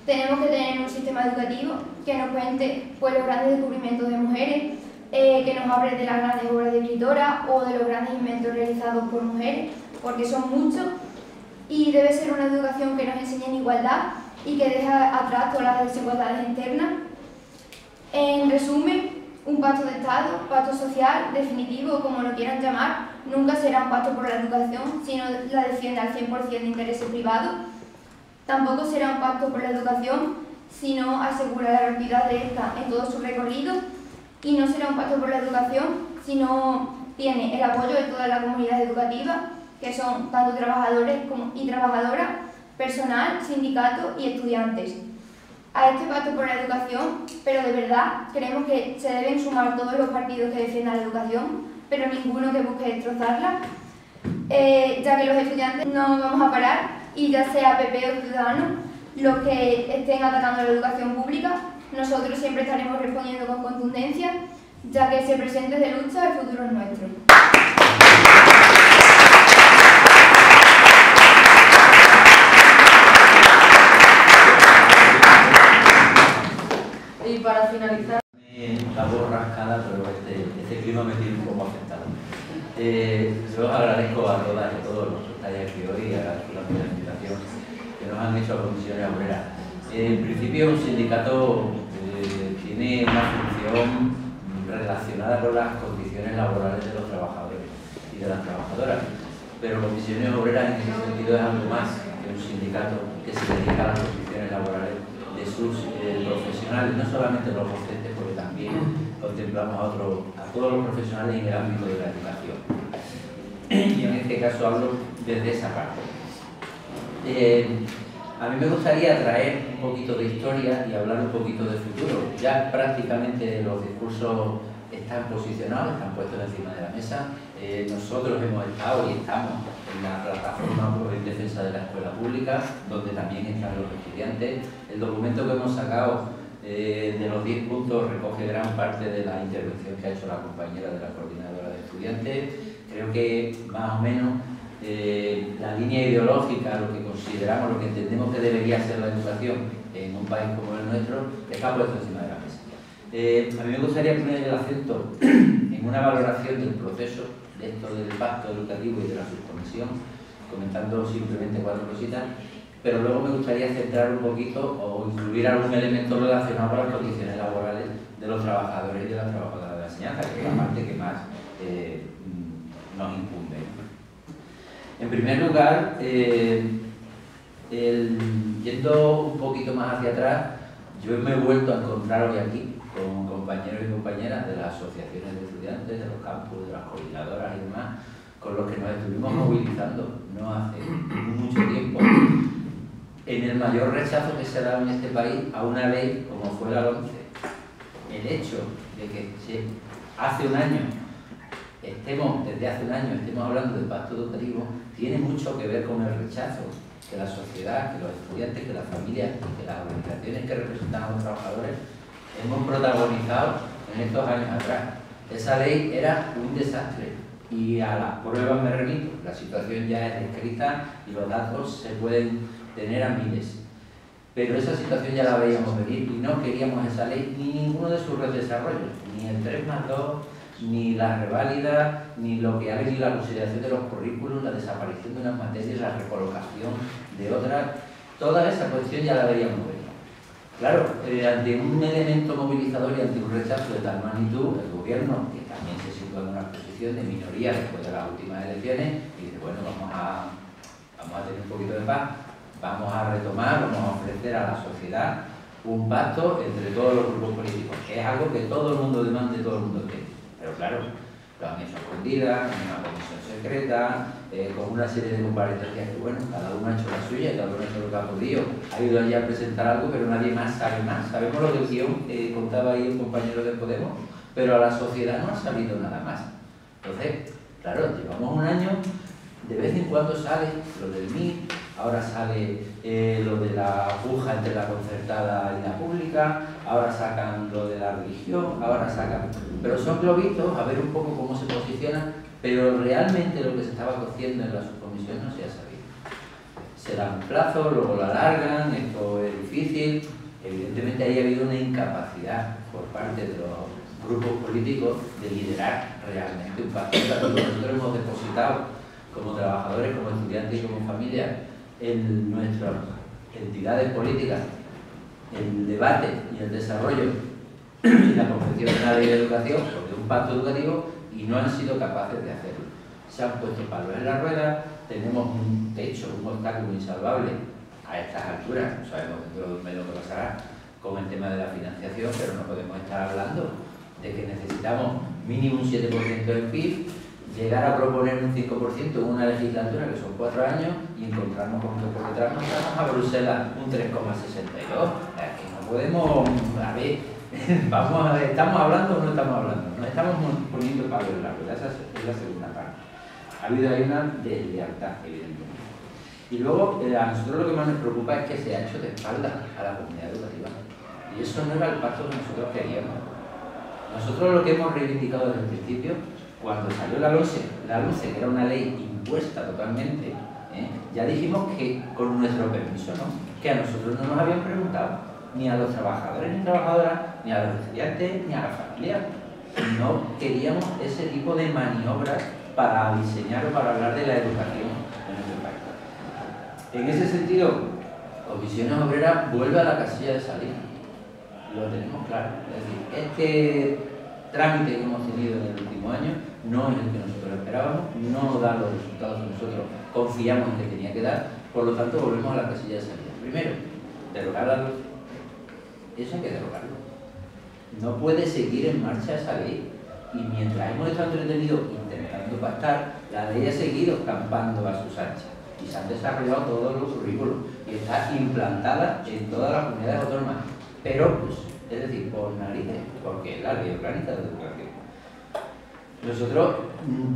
Tenemos que tener un sistema educativo que nos cuente los grandes descubrimientos de mujeres, que nos hable de las grandes obras de escritoras o de los grandes inventos realizados por mujeres, porque son muchos, y debe ser una educación que nos enseñe en igualdad y que deje atrás todas las desigualdades internas. En resumen, un pacto de Estado, pacto social, definitivo, como lo quieran llamar, nunca será un pacto por la educación si no la defiende al 100% de intereses privados. Tampoco será un pacto por la educación si no asegura la gratuidad de esta en todo su recorrido, y no será un pacto por la educación si no tiene el apoyo de toda la comunidad educativa, que son tanto trabajadores y trabajadoras, personal, sindicatos y estudiantes. A este pacto por la educación, pero de verdad, creemos que se deben sumar todos los partidos que defiendan la educación, pero ninguno que busque destrozarla, ya que los estudiantes no vamos a parar, y ya sea PP o Ciudadanos, los que estén atacando la educación pública. Nosotros siempre estaremos respondiendo con contundencia, ya que ese presente es de lucha, el futuro es nuestro. Y para finalizar... La voz rascada, pero este clima me tiene un poco afectado. Yo agradezco a todas y a todos los que estáis aquí hoy, a la invitación que nos han hecho a Comisiones Obreras. En principio, un sindicato tiene una función relacionada con las condiciones laborales de los trabajadores y de las trabajadoras, pero Comisiones Obreras en ese sentido es algo más que un sindicato que se dedica a las condiciones laborales de sus profesionales, no solamente los docentes, porque también contemplamos a todos los profesionales en el ámbito de la educación. Y en este caso hablo desde esa parte. A mí me gustaría traer un poquito de historia y hablar un poquito de futuro. Ya prácticamente los discursos están posicionados, están puestos encima de la mesa. Nosotros hemos estado y estamos en la plataforma en defensa de la escuela pública, donde también están los estudiantes. El documento que hemos sacado de los 10 puntos recoge gran parte de la intervención que ha hecho la compañera de la coordinadora de estudiantes. Creo que más o menos la línea ideológica, lo que consideramos, lo que entendemos que debería ser la educación en un país como el nuestro, está puesto encima de la mesa. A mí me gustaría poner el acento en una valoración del proceso de esto del pacto educativo y de la subcomisión, comentando simplemente 4 cositas, pero luego me gustaría centrar un poquito o incluir algún elemento relacionado con las condiciones laborales de los trabajadores y de las trabajadoras de la enseñanza, que es la parte que más nos incumbe. En primer lugar, yendo un poquito más hacia atrás, yo me he vuelto a encontrar hoy aquí con compañeros y compañeras de las asociaciones de estudiantes, de los campus, de las coordinadoras y demás, con los que nos estuvimos movilizando no hace mucho tiempo en el mayor rechazo que se ha dado en este país a una ley como fue la 11. El hecho de que hace un año desde hace un año estemos hablando del pacto educativo tiene mucho que ver con el rechazo que la sociedad, que los estudiantes, que las familias y que las organizaciones que representan a los trabajadores hemos protagonizado en estos años atrás. Esa ley era un desastre y a las pruebas me remito. La situación ya es descrita y los datos se pueden tener a miles. Pero esa situación ya la veíamos venir y no queríamos esa ley ni ninguno de sus desarrollos, ni el 3+2, ni la reválida, ni lo que ha venido la consideración de los currículos, la desaparición de unas materias, la recolocación de otras. Toda esa cuestión ya la veíamos venir. Claro, ante un elemento movilizador y ante un rechazo de tal magnitud, el gobierno, que también se sitúa en una posición de minoría después de las últimas elecciones, dice, bueno, vamos a tener un poquito de paz, vamos a retomar, vamos a ofrecer a la sociedad un pacto entre todos los grupos políticos, que es algo que todo el mundo demanda y todo el mundo quiere. Pero claro, lo han hecho escondidas, en una comisión secreta, con una serie de comparecencias que, bueno, cada uno ha hecho la suya y cada uno ha hecho lo que ha podido. Ha ido allí a presentar algo, pero nadie más sabe más. Sabemos lo del guión que contaba ahí el compañero de Podemos, pero a la sociedad no ha salido nada más. Entonces, claro, llevamos un año, de vez en cuando sale lo del MIR, ahora sale lo de la puja entre la concertada y la pública, ahora sacan lo de la religión, ahora sacan... Pero son globitos, a ver un poco cómo se posicionan, pero realmente lo que se estaba cociendo en la subcomisión no se ha sabido. Se dan plazos, luego la alargan, esto es difícil. Evidentemente ahí ha habido una incapacidad por parte de los grupos políticos de liderar realmente un pacto. Nosotros hemos depositado como trabajadores, como estudiantes y como familias en nuestras entidades políticas el debate y el desarrollo y la confección de una ley de educación o de un pacto educativo y no han sido capaces de hacerlo. Se han puesto palos en la rueda, tenemos un techo, un obstáculo insalvable a estas alturas, no sabemos dentro de un mes lo que pasará con el tema de la financiación, pero no podemos estar hablando de que necesitamos mínimo un 7% del PIB, llegar a proponer un 5% en una legislatura que son 4 años y encontrarnos con que por detrás nos vamos a Bruselas un 3,62. Es que no podemos, a ver, vamos a ver, ¿estamos hablando o no estamos hablando? Nos estamos poniendo palo en la rueda, esa es la segunda parte. Ha habido ahí una deslealtad, evidentemente. Y luego, a nosotros lo que más nos preocupa es que se ha hecho de espalda a la comunidad educativa. Y eso no era el pacto que nosotros queríamos. Nosotros lo que hemos reivindicado desde el principio, cuando salió la LOMCE, que era una ley impuesta totalmente, ya dijimos que con nuestro permiso, ¿no? Que a nosotros no nos habían preguntado, ni a los trabajadores ni trabajadoras, ni a los estudiantes, ni a las familias. No queríamos ese tipo de maniobras para diseñar o para hablar de la educación en nuestro país. En ese sentido, Comisiones Obreras vuelve a la casilla de salida. Lo tenemos claro. Es decir, este trámite que hemos tenido en el último año no es el que nosotros esperábamos, no da los resultados que nosotros confiamos en que tenía que dar, por lo tanto volvemos a la casilla de salida. Primero, derogar la ley. Eso hay que derogarlo. No puede seguir en marcha esa ley. Y mientras hemos estado entretenidos intentando pactar, la ley ha seguido campando a sus anchas. Y se han desarrollado todos los currículos. Y está implantada en todas las comunidades autónomas. Pero, pues, es decir, por narices, porque es la ley orgánica de educación. Nosotros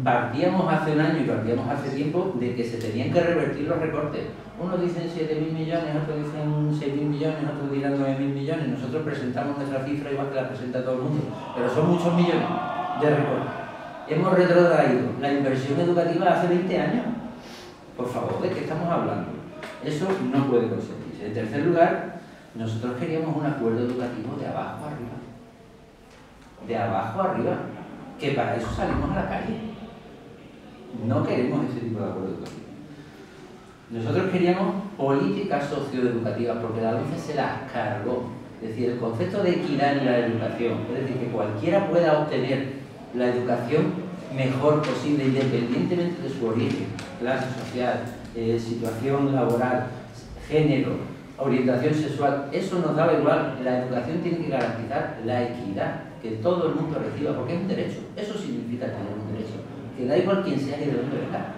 partíamos hace un año y partíamos hace tiempo de que se tenían que revertir los recortes. Unos dicen 7.000 millones, otros dicen 6.000 millones, otros dirán 9.000 millones. Nosotros presentamos nuestra cifra igual que la presenta todo el mundo, pero son muchos millones de recortes. Hemos retrotraído la inversión educativa hace 20 años. Por favor, ¿de qué estamos hablando? Eso no puede consentirse. En tercer lugar, nosotros queríamos un acuerdo educativo de abajo arriba. De abajo arriba. Que para eso salimos a la calle. No queremos ese tipo de acuerdo educativo. Nosotros queríamos políticas socioeducativas, porque la LOMCE se las cargó. Es decir, el concepto de equidad en la educación, es decir, que cualquiera pueda obtener la educación mejor posible, independientemente de su origen, clase social, situación laboral, género, orientación sexual, eso nos daba igual. La educación tiene que garantizar la equidad, que todo el mundo reciba, porque es un derecho. Eso significa tener un derecho. Que da igual quién sea y de dónde venga,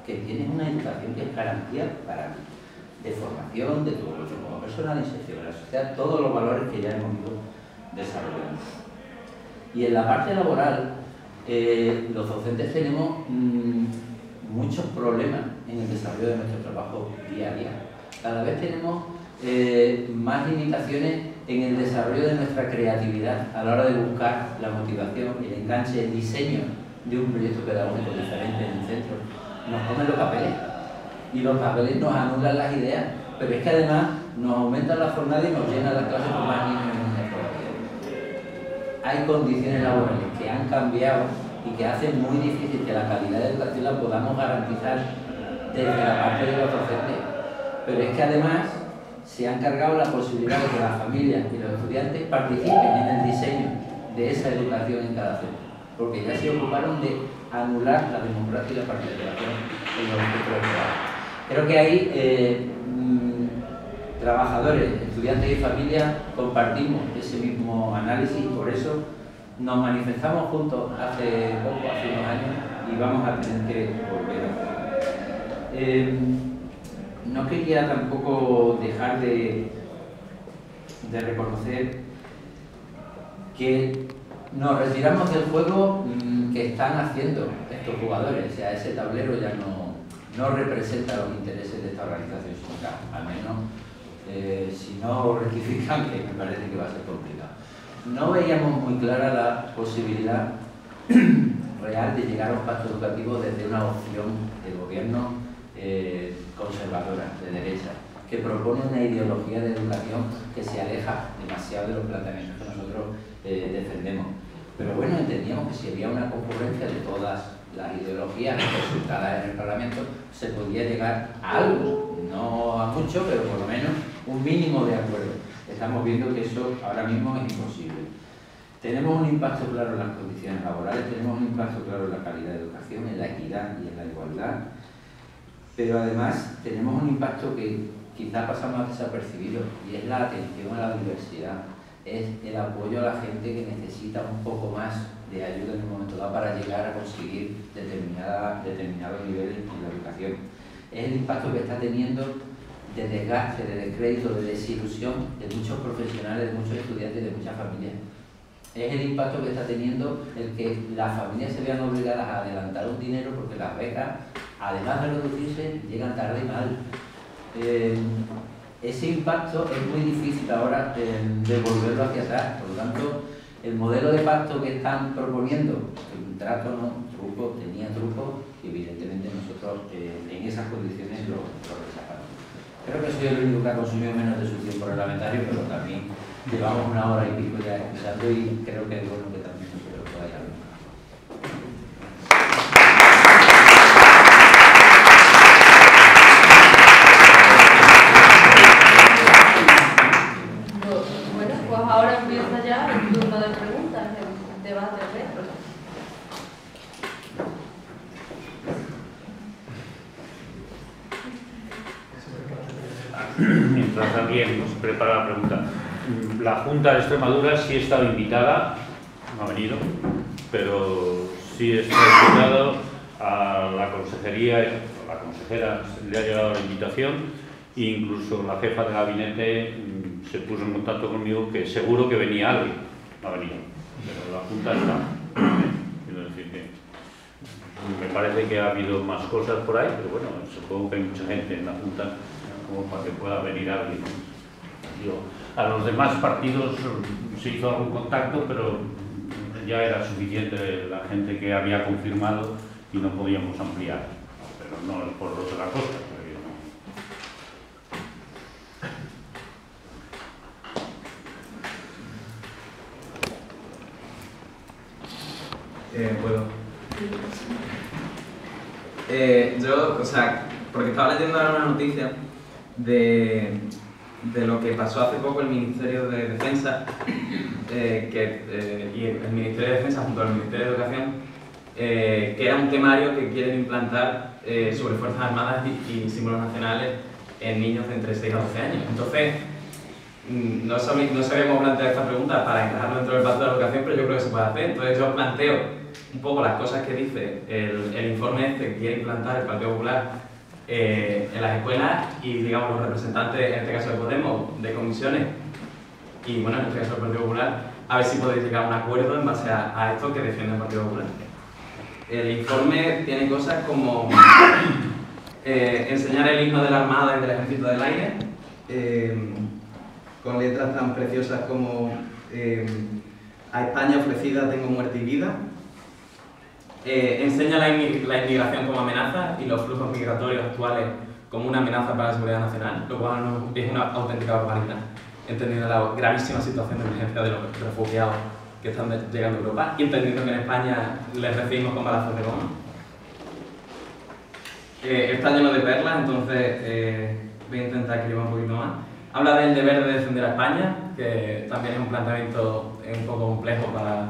que tienes una educación que es garantía para mí, de formación, de tu evolución como persona, de inserción en la sociedad, todos los valores que ya hemos ido desarrollando. Y en la parte laboral, los docentes tenemos muchos problemas en el desarrollo de nuestro trabajo día a día. Cada vez tenemos más limitaciones en el desarrollo de nuestra creatividad a la hora de buscar la motivación, el enganche, el diseño de un proyecto pedagógico diferente en el centro. Nos comen los papeles y los papeles nos anulan las ideas, pero es que además nos aumentan la jornada y nos llenan las clases con más niños y niñas todavía. Hay condiciones laborales que han cambiado y que hacen muy difícil que la calidad de educación la podamos garantizar desde la parte de los docentes. Pero es que además se han cargado la posibilidad de que las familias y los estudiantes participen en el diseño de esa educación en cada centro, porque ya se ocuparon de anular la democracia y la participación en los centros de trabajo. Creo que ahí trabajadores, estudiantes y familias compartimos ese mismo análisis y por eso nos manifestamos juntos hace unos años y vamos a tener que volver a hacerlo. No quería tampoco dejar de reconocer que nos retiramos del juego que están haciendo estos jugadores. O sea, ese tablero ya no representa los intereses de esta organización sindical, al menos si no rectifican, que me parece que va a ser complicado. No veíamos muy clara la posibilidad real de llegar a un pacto educativo desde una opción de gobierno conservadora, de derecha, que propone una ideología de educación que se aleja demasiado de los planteamientos que nosotros defendemos. Pero bueno, entendíamos que si había una concurrencia de todas las ideologías resultadas en el Parlamento, se podía llegar a algo, no a mucho, pero por lo menos un mínimo de acuerdo. Estamos viendo que eso ahora mismo es imposible. Tenemos un impacto claro en las condiciones laborales, tenemos un impacto claro en la calidad de educación, en la equidad y en la igualdad, pero además tenemos un impacto que quizás pasamos desapercibido y es la atención a la diversidad, es el apoyo a la gente que necesita un poco más de ayuda en un momento dado para llegar a conseguir determinados niveles en la educación. Es el impacto que está teniendo de desgaste, de descrédito, de desilusión de muchos profesionales, de muchos estudiantes y de muchas familias. Es el impacto que está teniendo el que las familias se vean obligadas a adelantar un dinero porque las becas además de reducirse, llegan tarde y mal. Ese impacto es muy difícil ahora devolverlo hacia atrás. Por lo tanto, el modelo de pacto que están proponiendo, el trato no, truco, tenía truco, y evidentemente nosotros en esas condiciones lo rechazamos. Creo que soy el único que ha consumido menos de su tiempo reglamentario, pero también llevamos 1 hora y pico ya escuchando y creo que es bueno que también nosotros podamos. Bueno, pues ahora empieza ya el turno de preguntas, el debate retro. Mientras alguien nos prepara la pregunta. La Junta de Extremadura sí estaba invitada, no ha venido, pero sí está invitado a la consejería, a la consejera le ha llegado la invitación e incluso la jefa de gabinete se puso en contacto conmigo que seguro que venía alguien, no ha venido, pero la Junta está. Quiero decir que me parece que ha habido más cosas por ahí, pero bueno, supongo que hay mucha gente en la Junta como para que pueda venir alguien. A los demás partidos se hizo algún contacto, pero ya era suficiente la gente que había confirmado y no podíamos ampliar, pero no es por otra cosa. ¿Puedo? Yo, o sea, porque estaba leyendo ahora una noticia de lo que pasó hace poco el Ministerio de Defensa y el Ministerio de Defensa junto al Ministerio de Educación, que era un temario que quieren implantar sobre Fuerzas Armadas y símbolos nacionales en niños de entre 6 a 12 años. Entonces, no sabíamos plantear esta pregunta para encajarlo dentro del pacto de la educación, pero yo creo que se puede hacer. Entonces yo planteo un poco las cosas que dice el informe este que quiere implantar el Partido Popular en las escuelas y, digamos, los representantes, en este caso de Podemos, de comisiones y, bueno, en este caso del Partido Popular, a ver si podéis llegar a un acuerdo en base a esto que defiende el Partido Popular. El informe tiene cosas como enseñar el himno de la Armada y del Ejército del Aire, con letras tan preciosas como a España ofrecida tengo muerte y vida. Enseña la inmigración como amenaza y los flujos migratorios actuales como una amenaza para la seguridad nacional, lo cual es una auténtica barbaridad, entendiendo la gravísima situación de emergencia de los refugiados que están llegando a Europa y entendiendo que en España les recibimos con balazos de goma. Está lleno de perlas, entonces voy a intentar escribir un poquito más. Habla del deber de defender a España, que también es un planteamiento un poco complejo para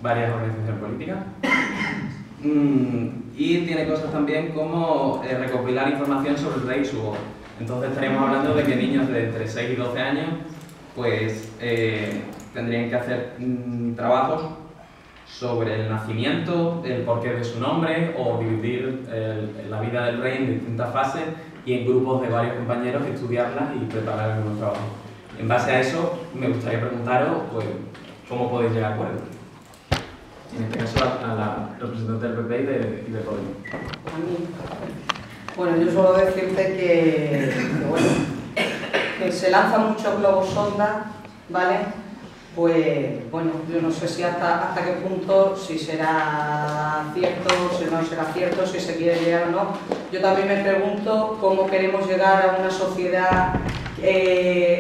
varias organizaciones políticas. Y tiene cosas también como recopilar información sobre el rey y su voz. Entonces estaríamos hablando de que niños de entre 6 y 12 años pues tendrían que hacer trabajos sobre el nacimiento, el porqué de su nombre o dividir la vida del rey en distintas fases y en grupos de varios compañeros estudiarlas y preparar algunos trabajos. En base a eso me gustaría preguntaros pues, cómo podéis llegar a acuerdo. En este caso a la representante del PP y de Podemos. A mí. Bueno, yo suelo decirte que se lanza mucho globo sonda, ¿vale? Pues bueno, yo no sé si hasta qué punto, si será cierto, si no será cierto, si se quiere llegar o no. Yo también me pregunto cómo queremos llegar a una sociedad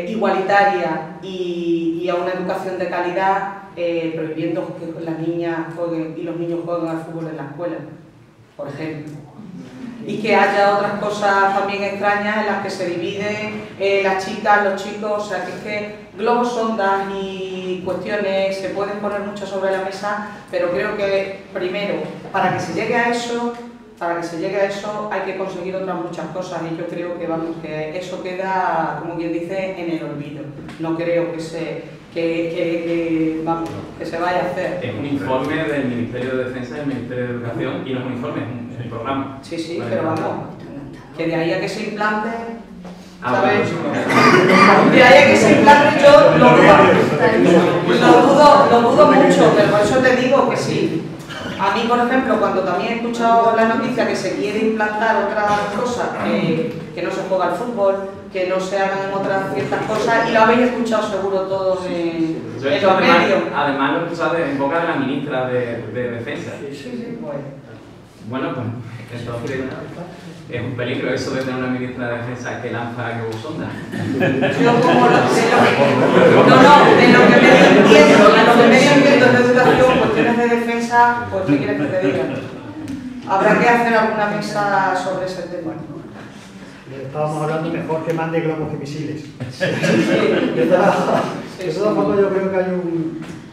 igualitaria y a una educación de calidad, prohibiendo que las niñas jueguen y los niños jueguen al fútbol en la escuela, por ejemplo. Y que haya otras cosas también extrañas en las que se dividen las chicas, los chicos, o sea que es que globos, sondas y cuestiones se pueden poner mucho sobre la mesa, pero creo que primero, para que se llegue a eso hay que conseguir otras muchas cosas y yo creo que vamos, que eso queda, como quien dice, en el olvido. No creo que se vaya a hacer. Es un informe del Ministerio de Defensa y del Ministerio de Educación y no es un informe, es un programa. Sí, sí, vale, pero vamos, que de ahí a que se implante, ¿sabes? De ahí a que se implante yo lo dudo mucho, pero por eso te digo que sí. A mí por ejemplo, cuando también he escuchado la noticia que se quiere implantar otras cosas, que no se juega al fútbol, que no se hagan otras ciertas cosas, y lo habéis escuchado seguro todos en los medios. Además lo he escuchado en boca de la ministra de Defensa. Sí, pues. Bueno, pues entonces es un peligro eso de tener una ministra de Defensa que lanza sonda. Yo como de lo que me entiendo de educación, cuestiones de defensa, pues ¿qué quieres que te diga? Habrá que hacer alguna mesa sobre ese tema. Estábamos hablando mejor que mande globos que misiles. De todas formas, yo creo que hay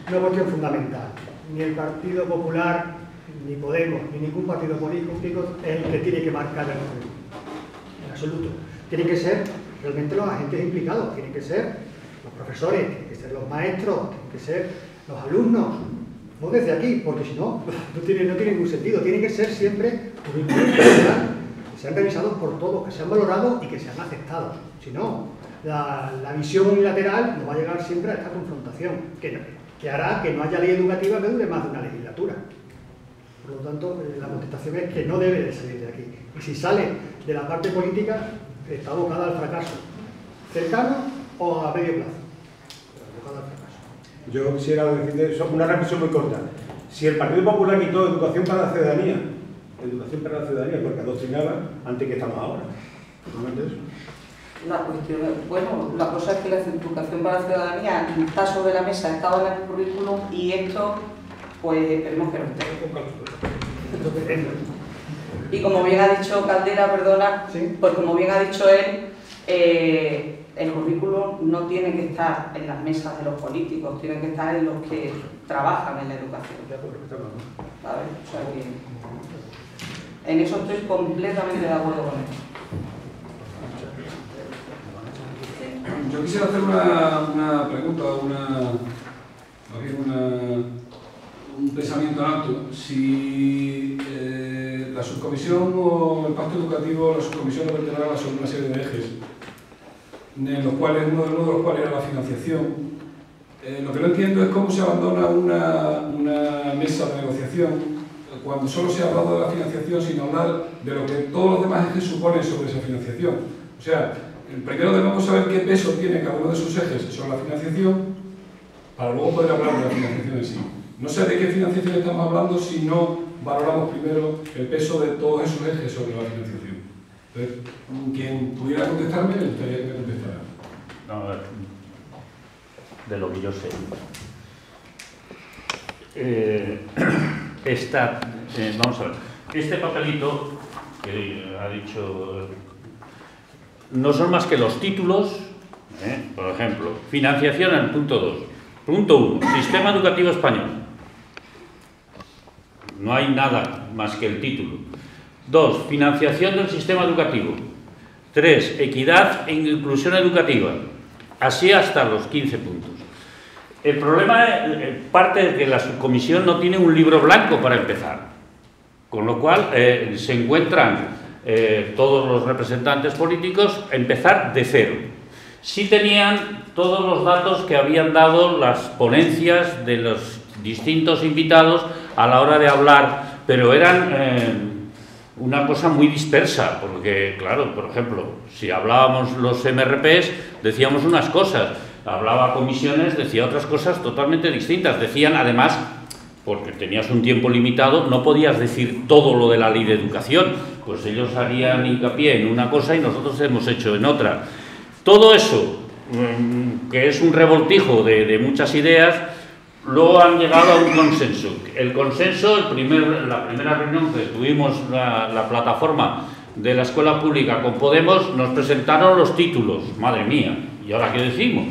una cuestión fundamental. Ni el Partido Popular, ni Podemos, ni ningún partido político es el que tiene que marcar el currículum. En absoluto. Tienen que ser realmente los agentes implicados, tienen que ser los profesores, tienen que ser los maestros, tienen que ser los alumnos. No desde aquí, porque si no, no tiene ningún sentido. Tienen que ser siempre currículums que sean revisados por todos, que sean valorados y que sean aceptados. Si no, la visión unilateral nos va a llegar siempre a esta confrontación, que hará que no haya ley educativa que dure más de una legislatura. Por lo tanto, la contestación es que no debe de salir de aquí. Y si sale de la parte política, está abocada al fracaso. ¿Cercano o a medio plazo? Abocada al fracaso. Yo quisiera decir una reflexión muy corta. Si el Partido Popular quitó educación para la ciudadanía, porque adoctrinaba antes que estamos ahora. Solamente eso. La cuestión, bueno, la cosa es que la educación para la ciudadanía está sobre la mesa, estaba en el currículum y esto, pues esperemos que no esté. Y como bien ha dicho Caldera, perdona, ¿sí? Pues como bien ha dicho él, el currículum no tiene que estar en las mesas de los políticos, tiene que estar en los que trabajan en la educación. ¿Vale? O sea que en eso estoy completamente de acuerdo con él. Yo quisiera hacer una pregunta, un pensamiento en alto. Si la subcomisión o el pacto educativo, la subcomisión lo vertebraba sobre una serie de ejes, en los cuales, uno de los cuales era la financiación. Lo que no entiendo es cómo se abandona una mesa de negociación cuando solo se ha hablado de la financiación sin hablar de lo que todos los demás ejes suponen sobre esa financiación. O sea, primero debemos saber qué peso tiene cada uno de esos ejes sobre la financiación para luego poder hablar de la financiación en sí. No sé de qué financiación estamos hablando si no valoramos primero el peso de todos esos ejes sobre la financiación. Entonces, quien pudiera contestarme, le gustaría que me contestara. No, de lo que yo sé. Vamos a ver. Este papelito que ha dicho no son más que los títulos, por ejemplo, financiación en el punto 2. Punto 1, Sistema Educativo Español. No hay nada más que el título. 2, financiación del sistema educativo. 3, equidad e inclusión educativa. Así hasta los 15 puntos. El problema parte de que la subcomisión no tiene un libro blanco para empezar, con lo cual se encuentran todos los representantes políticos a empezar de cero. Sí tenían todos los datos que habían dado las ponencias de los distintos invitados a la hora de hablar, pero eran una cosa muy dispersa, porque, claro, por ejemplo, si hablábamos los MRPs, decíamos unas cosas, hablaba comisiones, decía otras cosas totalmente distintas. Decían, además, porque tenías un tiempo limitado, no podías decir todo lo de la ley de educación, pues ellos harían hincapié en una cosa y nosotros hemos hecho en otra. Todo eso, que es un revoltijo de muchas ideas, luego han llegado a un consenso. El consenso, la primera reunión que tuvimos la plataforma de la escuela pública con Podemos, nos presentaron los títulos. Madre mía, ¿y ahora qué decimos?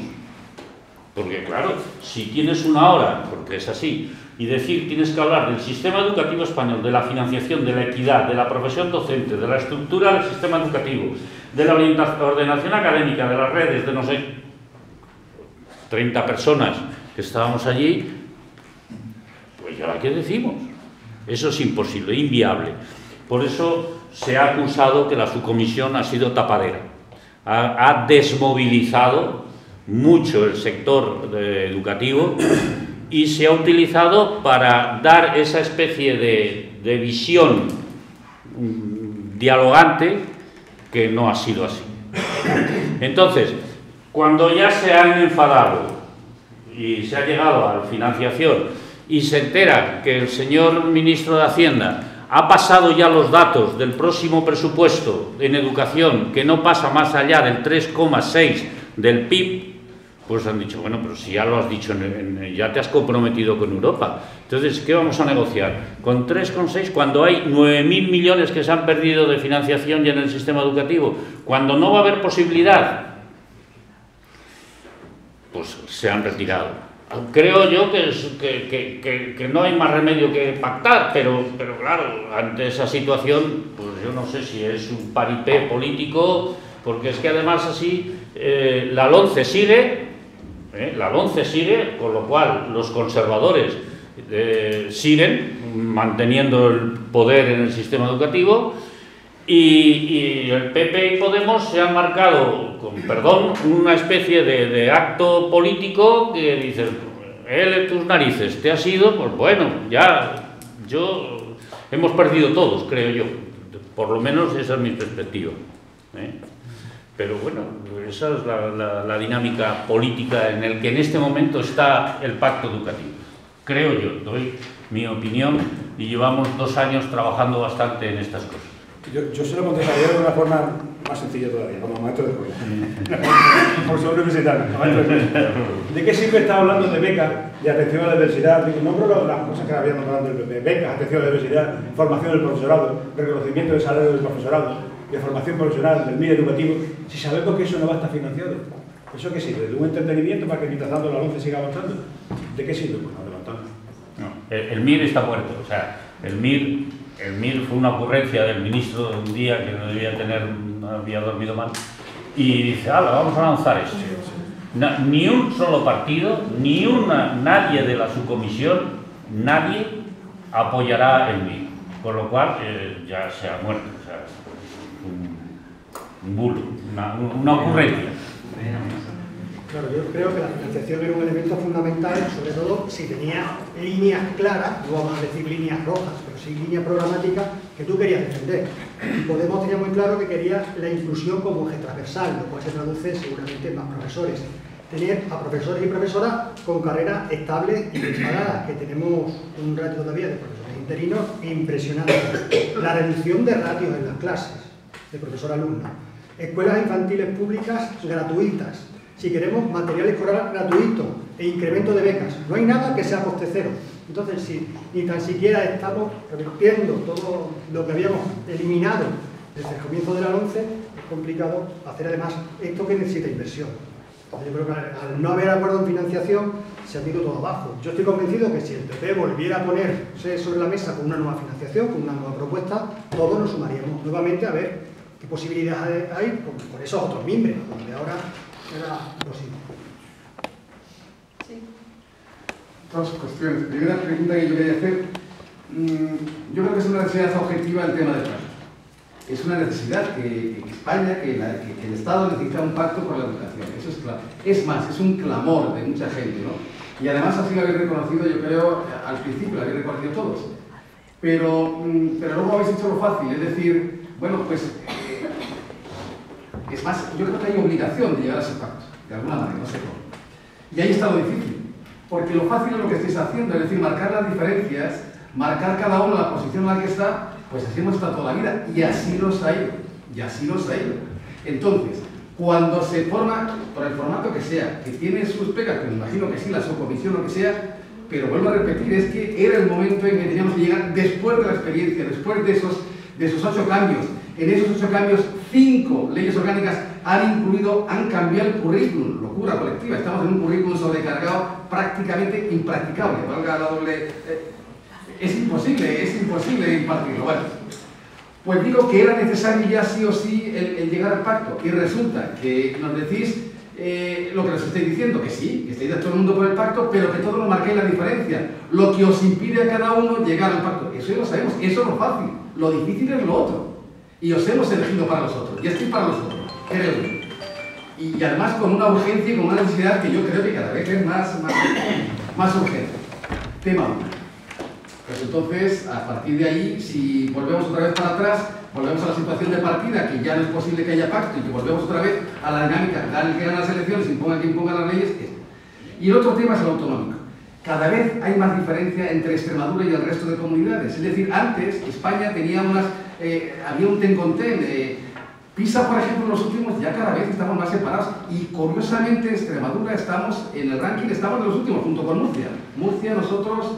Porque claro, si tienes una hora, porque es así, y decir, tienes que hablar del sistema educativo español, de la financiación, de la equidad, de la profesión docente, de la estructura del sistema educativo, de la ordenación académica, de las redes, de no sé, 30 personas que estábamos allí, pues ¿y ahora qué decimos? Eso es imposible, inviable. Por eso se ha acusado que la subcomisión ha sido tapadera. Ha desmovilizado mucho el sector educativo y se ha utilizado para dar esa especie de visión dialogante que no ha sido así. Entonces, cuando ya se han enfadado y se ha llegado a la financiación y se entera que el señor ministro de Hacienda ha pasado ya los datos del próximo presupuesto en educación, que no pasa más allá del 3,6 del PIB, pues han dicho, bueno, pero si ya lo has dicho, ya te has comprometido con Europa. Entonces, ¿qué vamos a negociar? ¿Con 3,6 cuando hay 9.000 millones que se han perdido de financiación ya en el sistema educativo? Cuando no va a haber posibilidad, pues se han retirado. Creo yo que no hay más remedio que pactar, pero claro, ante esa situación, pues yo no sé si es un paripé político, porque es que además así la LOMCE sigue, con lo cual los conservadores siguen manteniendo el poder en el sistema educativo, y el PP y Podemos se han marcado, con perdón, una especie de acto político que dicen, tus narices, te has ido, pues bueno, ya, hemos perdido todos, creo yo, por lo menos esa es mi perspectiva, Pero bueno, esa es la dinámica política en el que en este momento está el pacto educativo. Creo yo, doy mi opinión, y llevamos 2 años trabajando bastante en estas cosas. Yo se lo contestaría de una forma más sencilla todavía, como maestro de escuela. Por ser universitario, maestro de escuela. ¿De qué sirve estar hablando de becas y atención a la diversidad? Nombro las cosas que habíamos hablado del PP. Becas, atención a la diversidad, formación del profesorado, reconocimiento del salario del profesorado, de formación profesional, del MIR educativo, si sabemos que eso no va a estar financiado. ¿Eso qué sirve? ¿De un entretenimiento para que mientras tanto la LOMCE siga avanzando? ¿De qué sirve? Pues no, levantando. No, el MIR está muerto, o sea, el MIR fue una ocurrencia del ministro de un día que no había dormido mal, y dice, vamos a lanzar esto. Ni un solo partido, nadie de la subcomisión, nadie apoyará el MIR, con lo cual ya se ha muerto, o sea, un bulo, una ocurrencia. Claro, yo creo que la financiación era un elemento fundamental, sobre todo si tenía líneas claras, no vamos a decir líneas rojas, pero sí líneas programáticas que tú querías defender. Y Podemos tenía muy claro que quería la inclusión como eje transversal, lo cual se traduce seguramente en más profesores. Tener a profesores y profesoras con carreras estables y preparadas, que tenemos un ratio todavía de profesores interinos impresionante. La reducción de ratios en las clases de profesor-alumno. Escuelas infantiles públicas gratuitas. Si queremos material escolar gratuito e incremento de becas, no hay nada que sea coste cero. Entonces, si ni tan siquiera estamos revirtiendo todo lo que habíamos eliminado desde el comienzo de la LOMCE, es complicado hacer además esto que necesita inversión. Yo creo que al no haber acuerdo en financiación se ha ido todo abajo. Yo estoy convencido que si el PP volviera a ponerse sobre la mesa con una nueva financiación, con una nueva propuesta, todos nos sumaríamos nuevamente a ver qué posibilidades hay con esos otros mimbres, donde ahora era posible. Sí. Dos cuestiones. Primera pregunta que yo quería hacer. Yo creo que es una necesidad objetiva el tema del pacto. Es una necesidad que España, que el Estado necesita un pacto por la educación. Eso es claro. Es más, es un clamor de mucha gente, ¿no? Y además así lo habéis reconocido, yo creo, al principio lo habéis reconocido todos. Pero luego habéis hecho lo fácil, es decir, bueno, pues... es más, yo creo que hay obligación de llegar a ese pacto, de alguna manera, no sé cómo. Y ahí está lo difícil, porque lo fácil es lo que estáis haciendo, es decir, marcar las diferencias, marcar cada uno la posición en la que está, pues así hemos estado toda la vida, y así nos ha ido, Entonces, cuando se forma, por el formato que sea, que tiene sus pegas, que me imagino que sí, la subcomisión o que sea, pero vuelvo a repetir, es que era el momento en que teníamos que llegar después de la experiencia, después de esos 8 cambios. En esos 8 cambios, 5 leyes orgánicas han cambiado el currículum, locura colectiva. Estamos en un currículum sobrecargado, prácticamente impracticable. Valga la doble. Es imposible impartirlo. Bueno, pues digo que era necesario ya sí o sí el llegar al pacto. Y resulta que nos decís lo que nos estáis diciendo, que sí, que estáis de todo el mundo por el pacto, pero que todos nos marquéis la diferencia. Lo que os impide a cada uno llegar al pacto. Eso ya lo sabemos, eso es lo fácil. Lo difícil es lo otro. Y os hemos elegido para los otros, y estoy para los otros, creo yo. Y además con una urgencia y con una necesidad que yo creo que cada vez es más más urgente, tema 1. Pues entonces, a partir de ahí, si volvemos otra vez para atrás, volvemos a la situación de partida, que ya no es posible que haya pacto y que volvemos otra vez a la dinámica, gane el que gana las elecciones, imponga quien imponga las leyes. Y el otro tema es el autonómico. Cada vez hay más diferencia entre Extremadura y el resto de comunidades. Es decir, antes España tenía había un ten con ten. Pisa, por ejemplo, en los últimos, ya cada vez estamos más separados. Y curiosamente, Extremadura estamos en el ranking, estamos de los últimos, junto con Murcia. Murcia, nosotros,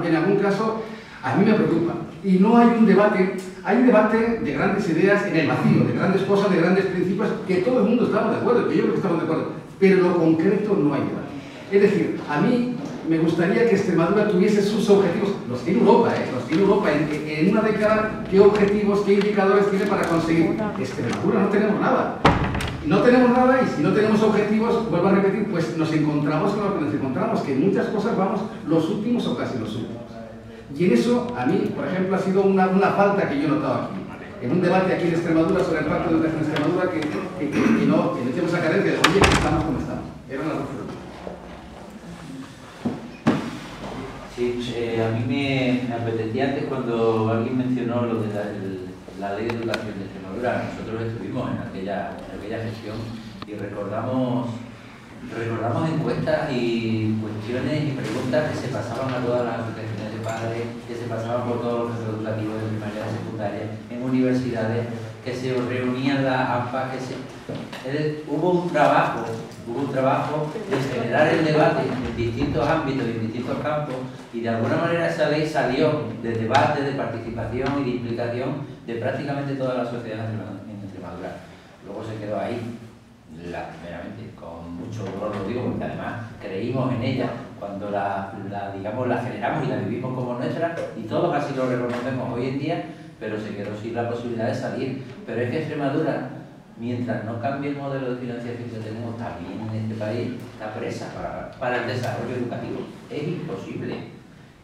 en algún caso, a mí me preocupa. Y no hay un debate, hay un debate de grandes ideas en el vacío, de grandes cosas, de grandes principios, que todo el mundo estamos de acuerdo, que yo creo que estamos de acuerdo. Pero en lo concreto no hay debate. Es decir, a mí me gustaría que Extremadura tuviese sus objetivos, los tiene Europa, los tiene Europa, en una década, qué objetivos, qué indicadores tiene para conseguir. Extremadura no tenemos nada. No tenemos nada y si no tenemos objetivos, vuelvo a repetir, pues nos encontramos con lo que nos encontramos, que en muchas cosas vamos los últimos o casi los últimos. Y en eso, a mí, por ejemplo, ha sido una falta que yo he notado aquí. En un debate aquí en Extremadura sobre el pacto de educación en Extremadura, que no tenemos esa carencia de, oye, estamos como estamos. Era una reflexión. Sí, a mí me apetecía antes cuando alguien mencionó lo de la ley de educación de Extremadura. Nosotros estuvimos en aquella gestión y recordamos encuestas y cuestiones y preguntas que se pasaban a todas las asociaciones de padres, que se pasaban por todos los centros educativos de primaria y secundaria, en universidades, que se reunían las AMPA, hubo un trabajo de generar el debate en distintos ámbitos y en distintos campos, y de alguna manera esa ley salió de debate, de participación y de implicación de prácticamente toda la sociedad en Extremadura. Luego se quedó ahí, primeramente, con mucho dolor lo digo, porque además creímos en ella cuando la generamos y la vivimos como nuestra, y todos así lo reconocemos hoy en día, pero se quedó sin la posibilidad de salir. Pero es que Extremadura, mientras no cambie el modelo de financiación que tenemos también en este país, está presa para el desarrollo educativo. Es imposible.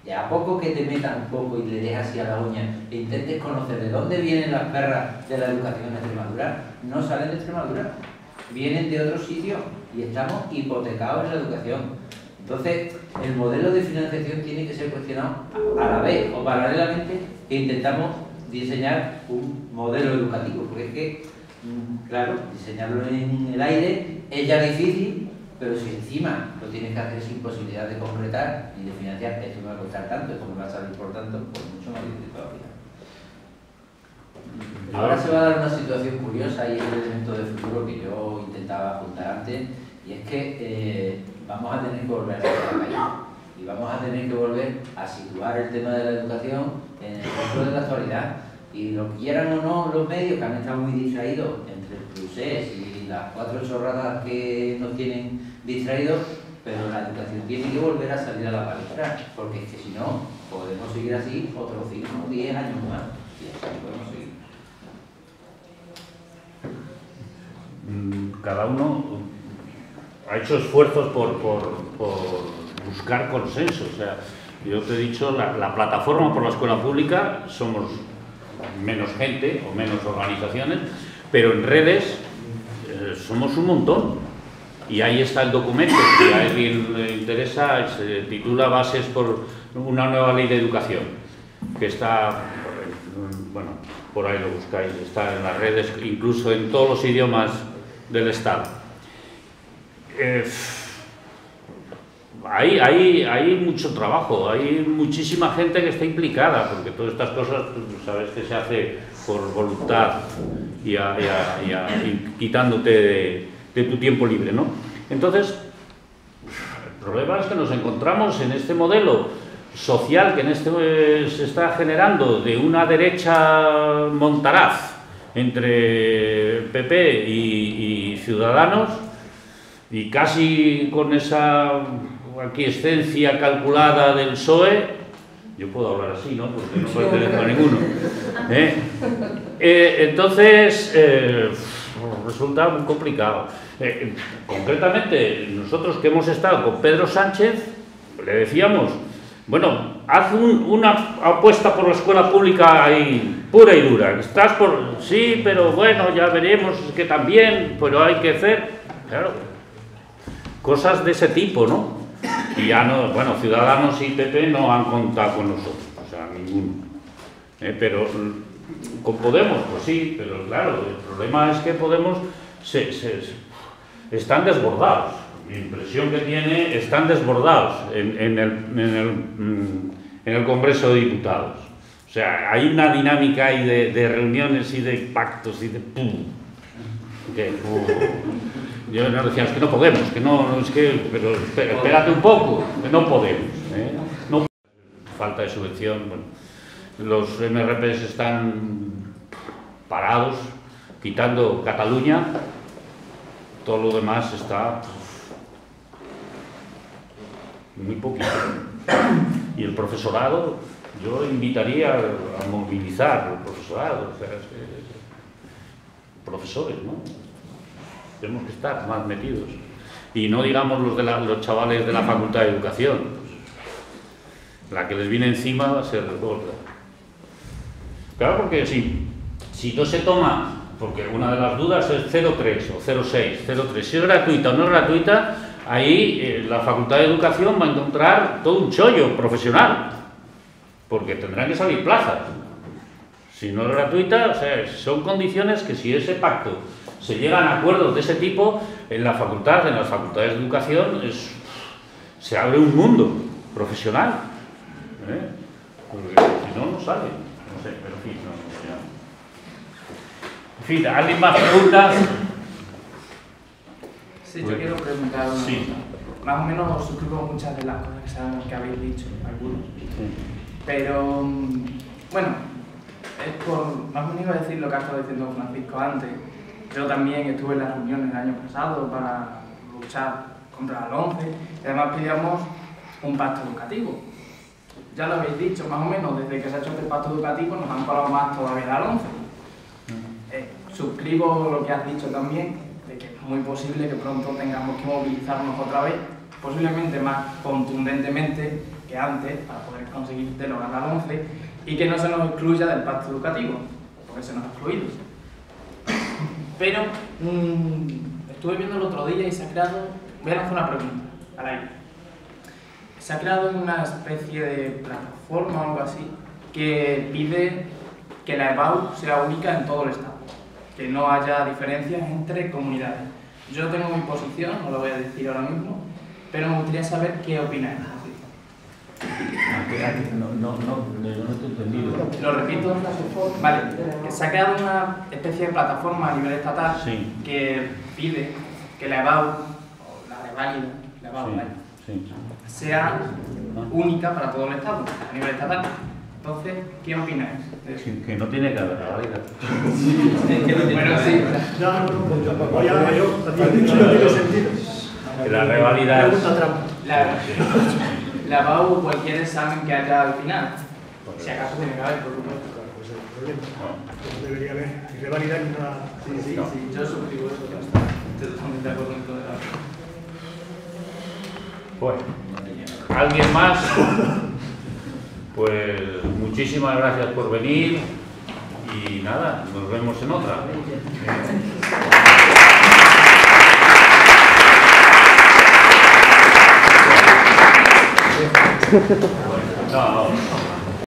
Y a poco que te metas un poco y le dejas así a la uña e intentes conocer de dónde vienen las perras de la educación en Extremadura, no salen de Extremadura, vienen de otros sitios y estamos hipotecados en la educación. Entonces, el modelo de financiación tiene que ser cuestionado a la vez o paralelamente que intentamos diseñar un modelo educativo, porque es que, claro, diseñarlo en el aire es ya difícil, pero si encima lo tienes que hacer sin posibilidad de concretar y de financiar, esto me va a costar tanto, esto me va a salir por tanto, pues mucho más difícil todavía. Ahora se va a dar una situación curiosa y es el elemento de futuro que yo intentaba apuntar antes, y es que vamos a tener que volver a hacer el país y vamos a tener que volver a situar el tema de la educación en el centro de la actualidad. Y lo quieran o no los medios, que han estado muy distraídos entre el procés y las 4 chorradas que nos tienen distraídos, pero la educación tiene que volver a salir a la palestra, porque es que si no, podemos seguir así otros 5 o 10 años más, y así podemos seguir. Cada uno ha hecho esfuerzos por buscar consenso. O sea, yo te he dicho, la plataforma por la escuela pública somos menos gente o menos organizaciones, pero en redes somos un montón. Y ahí está el documento, si a alguien le interesa, se titula Bases por una nueva ley de educación, que está, bueno, por ahí lo buscáis, está en las redes, incluso en todos los idiomas del Estado. Hay mucho trabajo, hay muchísima gente que está implicada, porque todas estas cosas, tú sabes que se hace por voluntad y quitándote de tu tiempo libre, ¿no? Entonces, el problema es que nos encontramos en este modelo social que se está generando de una derecha montaraz entre PP y Ciudadanos, y casi con esa aquiescencia calculada del PSOE, yo puedo hablar así, ¿no? Porque no pertenezco a ninguno. Entonces, resulta muy complicado. Concretamente, nosotros que hemos estado con Pedro Sánchez, le decíamos, bueno, haz una apuesta por la escuela pública ahí, pura y dura. Estás por... Sí, pero bueno, ya veremos, es que también, pero hay que hacer... Claro, cosas de ese tipo, ¿no? Y ya no, bueno, Ciudadanos y PP no han contado con nosotros, o sea, ninguno. Pero con Podemos, pues sí, pero claro, el problema es que Podemos están desbordados. Mi impresión que tiene, están desbordados en el Congreso de Diputados. O sea, hay una dinámica ahí de reuniones y de pactos y de pum. Yo nos decíamos que no podemos, que no, es que, pero espérate un poco, que no podemos. No, falta de subvención, bueno, los MRPs están parados, quitando Cataluña, todo lo demás está muy poquito. Y el profesorado, yo invitaría a movilizar el profesorado, o sea, profesores, ¿no? Tenemos que estar más metidos. Y no digamos los chavales de la Facultad de Educación. La que les viene encima va a ser gorda. Claro, porque si no se toma, porque una de las dudas es 0,3 o 0,6, 0,3. Si es gratuita o no es gratuita, ahí la Facultad de Educación va a encontrar todo un chollo profesional. Porque tendrán que salir plazas. Si no es gratuita, o sea, son condiciones que si ese pacto se llegan a acuerdos de ese tipo, en las facultades de educación, se abre un mundo profesional. Porque si no, no sale. No sé, pero en fin, En fin, ¿alguien más preguntas? Sí, yo quiero preguntar una cosa. Más o menos suscribo muchas de las cosas que habéis dicho, algunos. Pero, bueno, es por, más o menos iba a decir lo que ha estado diciendo Francisco antes. Yo también estuve en las reuniones el año pasado para luchar contra la LOMCE y además pedíamos un pacto educativo. Ya lo habéis dicho, más o menos, desde que se ha hecho este pacto educativo nos han colado más todavía la LOMCE. Suscribo lo que has dicho también, de que es muy posible que pronto tengamos que movilizarnos otra vez, posiblemente más contundentemente que antes, para poder conseguir derogar la LOMCE y que no se nos excluya del pacto educativo, porque se nos ha excluido. Pero estuve viendo el otro día y se ha creado, voy a lanzar una pregunta al aire. Se ha creado una especie de plataforma o algo así que pide que la EBAU sea única en todo el Estado, que no haya diferencias entre comunidades. Yo tengo mi posición, no lo voy a decir ahora mismo, pero me gustaría saber qué opináis. No te he entendido. Lo repito. Vale, se ha creado una especie de plataforma a nivel estatal que pide que la EBAU, o la reválida, la EBAU, sea única para todo el Estado, a nivel estatal. Entonces, ¿qué opináis? Que no tiene que haber reválida. Bueno, sí. Que la reválida es... La EBAU o cualquier examen que haya al final. Si acaso tiene que haber, por supuesto. No debería haber reválida ni nada. Sí, yo suscribo eso. Estoy totalmente de acuerdo con todo el lado. Bueno, ¿alguien más? Pues muchísimas gracias por venir y nada, nos vemos en otra. No.